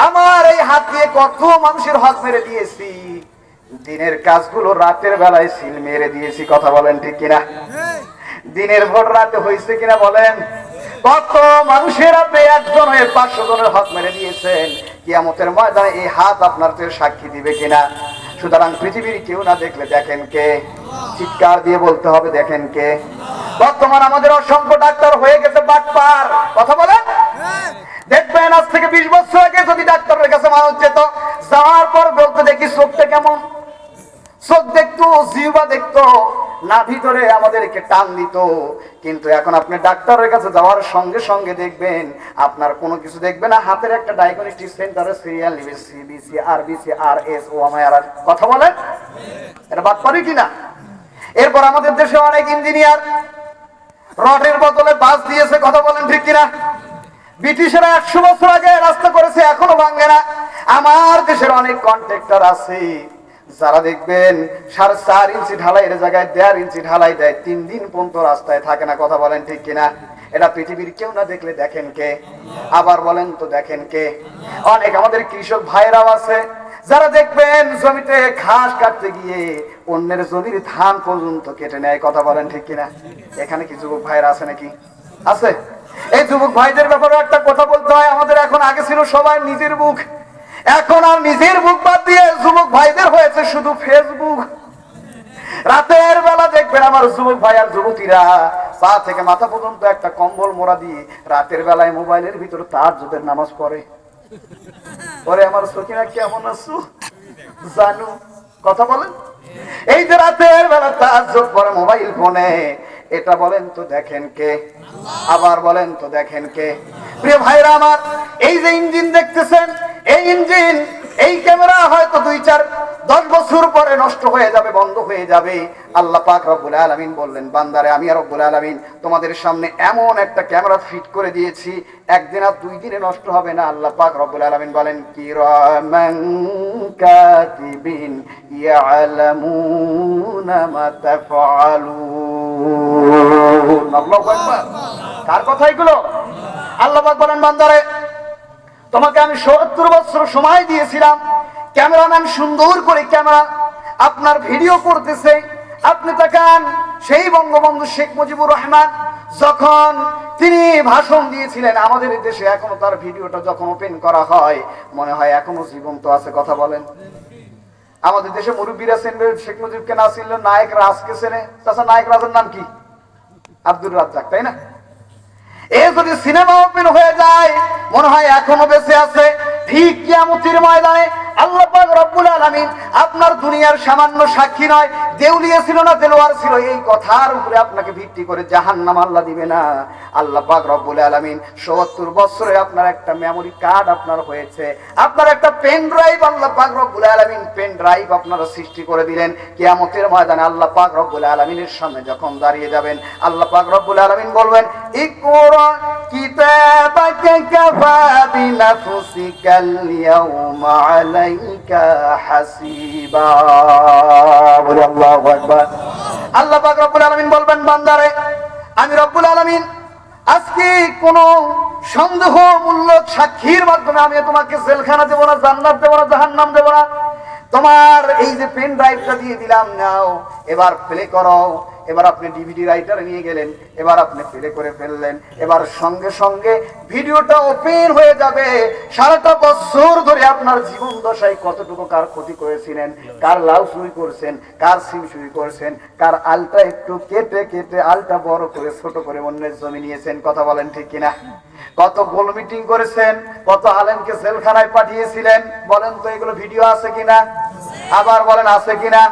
[SPEAKER 1] আমার এই হাত দিয়ে কত মানুষের হক মেরে দিয়েছি, দিনের কাজগুলো রাতের বেলায় সিল মেরে দিয়েছি। কথা বলেন ঠিক কিনা? দিনের ভোর রাতে হয়েছে কিনা বলেন? কত মানুষের আপনি 1 জন হয়ে 500 জনের হক মেরে দিয়েছেন। কিয়ামতের ময়দানে এই হাত আপনার তো সাক্ষী দিবে কিনা? সুতরাং পৃথিবীর কেউ না দেখলে দেখেন কে? চিৎকার দিয়ে বলতে হবে, দেখেন কে? বর্তমান আমাদের অসংখ্য ডাক্তার হয়ে গেছে বাটপার। কথা বলেন? দেখবেন আজ থেকে 20 বছর আগে যদি ডাক্তারের কাছে মানুষ যেত, যাওয়ার পর বলতে দেখি চোখটা কেমন, চোখ দেখতো, জিহ্বা দেখতো, না ভিতরে আমাদেরকে টান দিত। কিন্তু এখন আপনি ডাক্তারের কাছে যাওয়ার সঙ্গে সঙ্গে দেখবেন আপনার কোনো কিছু দেখবে না, হাতের একটা ডায়াগনস্টিক সেন্টারে সিরিয়াল নিবে, সিবিসি আরবিসি আরএস ও আমার। কথা বলেন? এটা বাদ পারি কিনা? এরপর আমাদের দেশে অনেক ইঞ্জিনিয়ার রডের বদলে বাস দিয়েছে। কথা বলেন ঠিক কিনা? ব্রিটিশেরা 100 বছর আগে রাস্তা করেছে, এখনো ভাঙে না। আমার দেশের অনেক কন্ট্রাক্টর আছে যারা দেখবেন 4.5 ইঞ্চি ঢালাইয়ের জায়গায় 1.5 ইঞ্চি ঢালাই দেয়, 3 দিন পর্যন্ত রাস্তায় থাকে না। কথা বলেন ঠিক কিনা? এটা পৃথিবীর কেউ না দেখলে দেখেন কে? আবার বলেন তো দেখেন কে? অনেক আমাদের কৃষক ভাইরাও আছে যারা দেখবেন জমিতে ঘাস কাটতে গিয়ে অন্যের জমির ধান পর্যন্ত কেটে নেয়। কথা বলেন ঠিক কিনা? এখানে কি যুবক ভাইরা আছে নাকি? আছে? এই যুবক ভাইদের ব্যাপারে একটা কথা বলতে হয় আমাদের। এখন আগে ছিল সবাই নিজের বুক, এখন আর নিজের বুক বাদ দিয়ে যুবক ভাইদের হয়েছে শুধু ফেসবুক। রাতের বেলা দেখবেন আমার যুবক ভাই আর যুবতীরা পা থেকে মাথা পর্যন্ত একটা কম্বল মোড়া দিয়ে রাতের বেলায় মোবাইলের ভিতরে তাহাজ্জুদের নামাজ পড়ে। পরে আমার সখিনা কেমন আছো জানু? কথা বলেন? এই যে রাতের বেলা তাহাজ্জুদ পড়ে মোবাইল ফোনে, এটা বলেন তো দেখেন কে? আবার বলেন তো দেখেন কে? প্রিয় ভাইরা আমার, এই যে ইঞ্জিন দেখতেছেন, এই ইঞ্জিন, এই ক্যামেরা হয়তো 2-4 10 বছর পরে নষ্ট হয়ে যাবে, বন্ধ হয়ে যাবে। আল্লাহ পাক রব্বুল আলামিন বললেন, বান্দারে আমি রব্বুল আলামিন তোমাদের সামনে এমন একটা ক্যামেরা ফিট করে দিয়েছি, একদিন আর 2 দিনে নষ্ট হবে না। আল্লাহ পাক রব্বুল আলামিন বলেন, কিরামান কাতিবিন ইয়ালামুনা মা তাফআলুন। আল্লাহু আকবার। কার কথা এগুলো? আল্লাহ পাক বলেন, বান্দারে তোমাকে আমি 70 বছর সময় দিয়েছিলাম, ক্যামেরাম্যান সুন্দর করে ক্যামেরা আপনার ভিডিও করতেছে। আপনি তাকান, সেই বঙ্গবন্ধু শেখ মুজিবুর রহমান যখন তিনি ভাষণ দিয়েছিলেন আমাদের দেশে, এখনো তার ভিডিওটা যখন ওপেন করা হয় মনে হয় এখনো জীবন্ত আছে। কথা বলেন। আমাদের দেশে মুরব্বীরা চেনবে শেখ মুজিবকে, না চিনলে নায়ক রাজকে চেনে। তাছাড়া নায়ক রাজের নাম কি? আব্দুর রাজ্জাক, তাই না? এ যদি সিনেমা ওপেন হয়ে যায় মনে হয় এখনো বেঁচে আছে। ঠিক কিয়ামতের ময়দানে আল্লাহ পাক রব্বুল আলামিন আপনার দুনিয়ার সামান্য সাক্ষী নয়, দেউলিয়া ছিল না দেলোয়ার ছিল, এই কথার উপরে আপনাকে ভিত্তি করে জাহান্নাম আল্লাহ দিবে না। আল্লাহ পাক রব্বুল আলামিন 70 বছরে আপনার একটা মেমোরি কার্ড আপনার হয়েছে, আপনার একটা পেন ড্রাইভ আল্লাহ পাক রব্বুল আলামিন পেন ড্রাইভ আপনারা সৃষ্টি করে দিলেন। কিয়ামতের ময়দানে আল্লাহ পাক রব্বুল আলামিনের সামনে যখন দাঁড়িয়ে যাবেন, আল্লাহ পাক রব্বুল আলামিন বলবেন, ইকরা কিতাবাকা কাফা বিনাফসিকাল ইয়াউমা আলাইকা হাসিবা। বলি আল্লাহু আকবার। আল্লাহ পাক রব্বুল আলামিন বলবেন, বান্দারে আমি রব্বুল আলামিন আজকে কোন সন্দেহমূলক সাক্ষীর মাধ্যমে আমি তোমাকে জেলখানা দেব না, জান্নাত দেব না, জাহান্নাম দেব না। তোমার এই যে পেন ড্রাইভটা দিয়ে দিলাম, নাও এবার প্লে করো। এবার আপনি ডিভিডি রাইটার নিয়ে গেলেন, এবার আপনি প্লে করে ফেললেন, এবার সঙ্গে সঙ্গে ভিডিওটা ওপেন হয়ে যাবে। সারাটা বছর ধরে আপনার জীবন দশায় কতটুকু কার ক্ষতি করেছিলেন, কার লাউ চুরি করছেন, কার সিম চুরি করছেন, কার আলটা একটু কেটে কেটে আলটা বড় করে ছোট করে অন্যের জমি নিয়েছেন। কথা বলেন ঠিক কিনা? কত গোল মিটিং করেছেন, কত আলেমকে জেলখানায় পাঠিয়েছিলেন, বলেন তো এগুলো ভিডিও আছে কিনা? আবার বলেন আছে কিনা?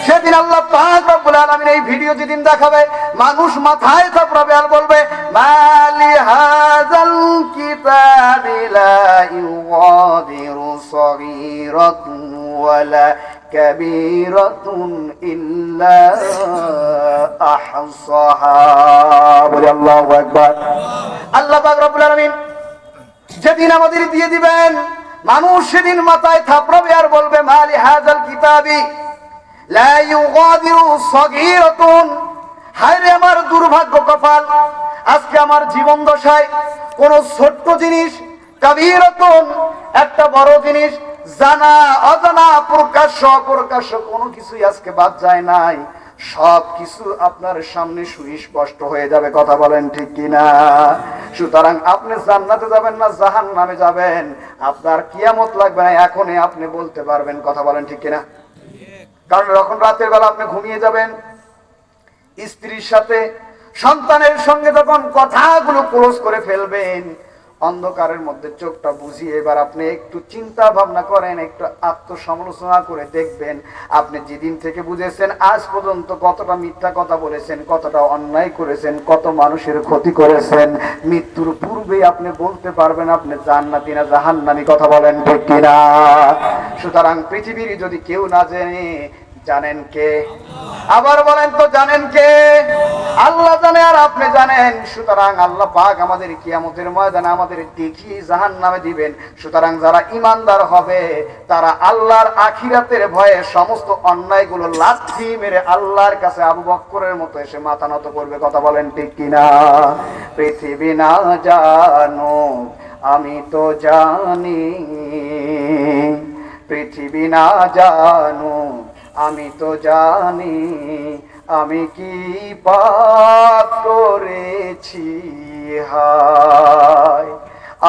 [SPEAKER 1] সেদিন আল্লাহ পাক রব্বুল আলামিন এই ভিডিও যেদিন দেখাবে, মানুষ মাথায় থাপড়াবে আর বলবে, মালি হাযাল কিতাবি লা ইউগাদিরু সগীরাতুন ওয়ালা কাবীরাতুন ইল্লা আহসাহা। বলি আল্লাহু আকবার। আল্লাহ পাক রব্বুল আলামিন যেদিন আমাদের দিয়ে দিবেন, মানুষ সেদিন মাথায় থাপড়াবে আর বলবে, মালি হাযাল কিতাবি লা ইউগাদিরু সগীরাতুন। হায় রে আমার দুর্ভাগ্য কপাল, আজকে আমার জীবন দশায় কোন ছোট্ট জিনিস, কাবীরাতুন একটা বড় জিনিস, জানা অজানা, প্রকাশ্য অপ্রকাশ্য কোনো কিছুই আজকে বাদ যায় নাই। সব কিছু আপনার সামনে সুস্পষ্ট হয়ে যাবে। কথা বলেন ঠিক কিনা? সুতরাং আপনি জান্নাতে যাবেন না জাহান্নামে যাবেন, আপনার কিয়ামত লাগবে না, এখনই আপনি বলতে পারবেন। কথা বলেন ঠিক কিনা? কারণ যখন রাতের বেলা আপনি ঘুমিয়ে যাবেন, স্ত্রীর সাথে সন্তানের সঙ্গে যখন কথাগুলো ক্লোজ করে ফেলবেন, অন্ধকারের মধ্যে চোখটা বুঝিয়ে এবার আপনি একটু চিন্তা ভাবনা করেন, একটু আত্মসমালোচনা করে দেখবেন আপনি যেদিন থেকে বুঝেছেন আজ পর্যন্ত কতটা মিথ্যা কথা বলেছেন, কতটা অন্যায় করেছেন, কত মানুষের ক্ষতি করেছেন। মৃত্যুর পূর্বে আপনি বলতে পারবেন আপনি জান্নাতি না জাহান্নামী। কথা বলেন ঠিক কিনা? সুতরাং পৃথিবীর যদি কেউ না জানে, জানেন কে? আবার বলেন তো, জানেন কে? আল্লাহ জানে আর আপনি জানেন। সুতরাং আল্লাহ পাক আমাদের কিয়ামতের ময়দানে আমাদের দেখিয়ে জাহান্নামে দিবেন। সুতরাং যারা ঈমানদার হবে তারা আল্লাহর আখিরাতের ভয়ে সমস্ত অন্যায়গুলো লাথি মেরে আল্লাহর কাছে আবু বকরের মতো এসে মাথা নত করবে। কথা বলেন ঠিক কিনা? পৃথিবী না জানো আমি তো জানি, পৃথিবী না জানো আমি তো জানি, আমি কি পাপ করেছি হায়।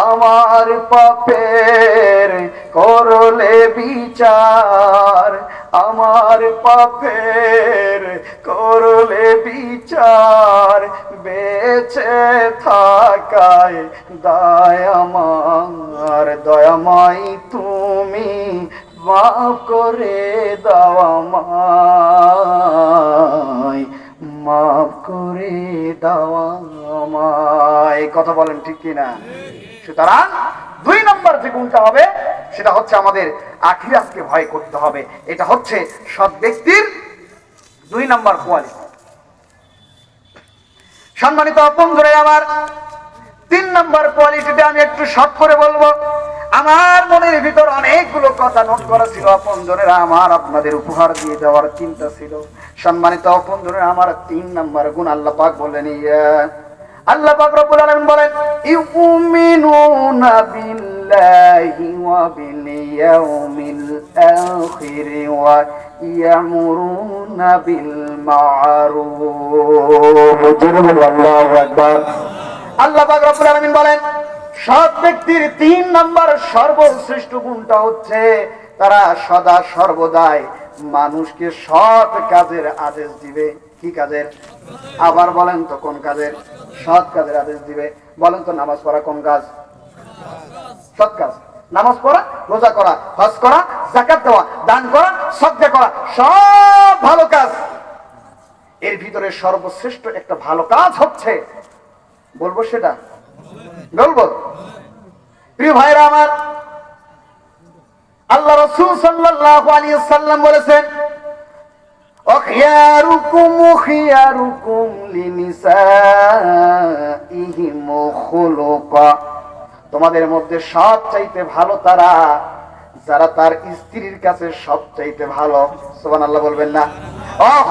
[SPEAKER 1] আমার পাপের করলে বিচার, আমার পাপের করলে বিচার, বেঁচে থাকায় দায় আমার, দয়াময় তুমি মাফ করে দাও আমায়, মাফ করে দাও আমায়। কথা বলেন ঠিক কিনা? সুতরাং দুই নম্বর যে গুণটা হবে সেটা হচ্ছে আমাদের আখিরাতকে ভয় করতে হবে। এটা হচ্ছে সৎ ব্যক্তির দুই নম্বর কোয়ালিটি। সম্মানিত আপনজনেরা আমার, তিন নম্বর কোয়ালিটিটা আমি একটু শর্ট করে বলবো। আমার মনের ভিতর অনেকগুলো কথা নোট করা ছিল আপনজনেরা আমার, আপনাদের উপহার দিয়ে দেওয়ার চিন্তা ছিল। সম্মানিত আপনজনেরা আমার, তিন নম্বর গুণ আল্লাহ পাক বলেন, আল্লাহ পাক রব্বুল আলামিন বলেন, ইউমিনুনা বিল্লাহি ওয়া বিল ইয়াউমিল আখির ওয়া ইয়ামুরুনা বিল মা'রুফ। আল্লাহু আকবার। আল্লাহ পাক রব্বুল আলামিন বলেন, সৎ ব্যক্তির তিন নম্বর সর্বশ্রেষ্ঠ গুণটা হচ্ছে তারা সদা সর্বদাই মানুষকে সৎ কাজের আদেশ দিবে। কি কাজের? আবার বলেন তো কোন কাজের? সৎ কাজের আদেশ দিবে। বলেন তো নামাজ পড়া কোন কাজ? সৎ কাজ। নামাজ পড়া, রোজা করা, হজ করা, যাকাত দেওয়া, দান করা, সদকা করা, সব ভালো কাজ। এর ভিতরে সর্বশ্রেষ্ঠ একটা ভালো কাজ হচ্ছে, বলবো সেটা বলবো। প্রিয় ভাইরা আমার, আল্লাহ রাসূল সাল্লাল্লাহু আলাইহি ওয়াসাল্লাম বলেছেন, আখিয়ারুকুম খিয়ারুকুম লিনিসাইহিম খুলুকা। তোমাদের মধ্যে সবচাইতে ভালো তারা যারা তার স্ত্রীর কাছে সবচাইতে ভালো। সুবহানাল্লাহ বলবেন না?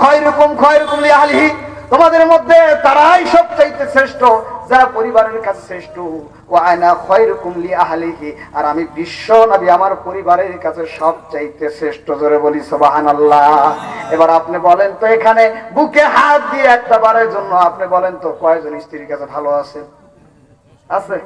[SPEAKER 1] খায়রুকুম খায়রুকুম লিআহলিহি। তোমাদের মধ্যে তারাই সবচাইতে শ্রেষ্ঠ যারা পরিবারের কাছে শ্রেষ্ঠ। ওয়া আনা খায়রুকুম লিআহলিহি। আর আমি বিশ্ব নবী আমার পরিবারের কাছে সবচাইতে শ্রেষ্ঠ। জোরে বলি সুবহানাল্লাহ। এবার আপনি বলেন তো, এখানে বুকে হাত দিয়ে একটা বারের জন্য আপনি বলেন তো, কয়জন স্ত্রীর কাছে ভালো আছে? আছে?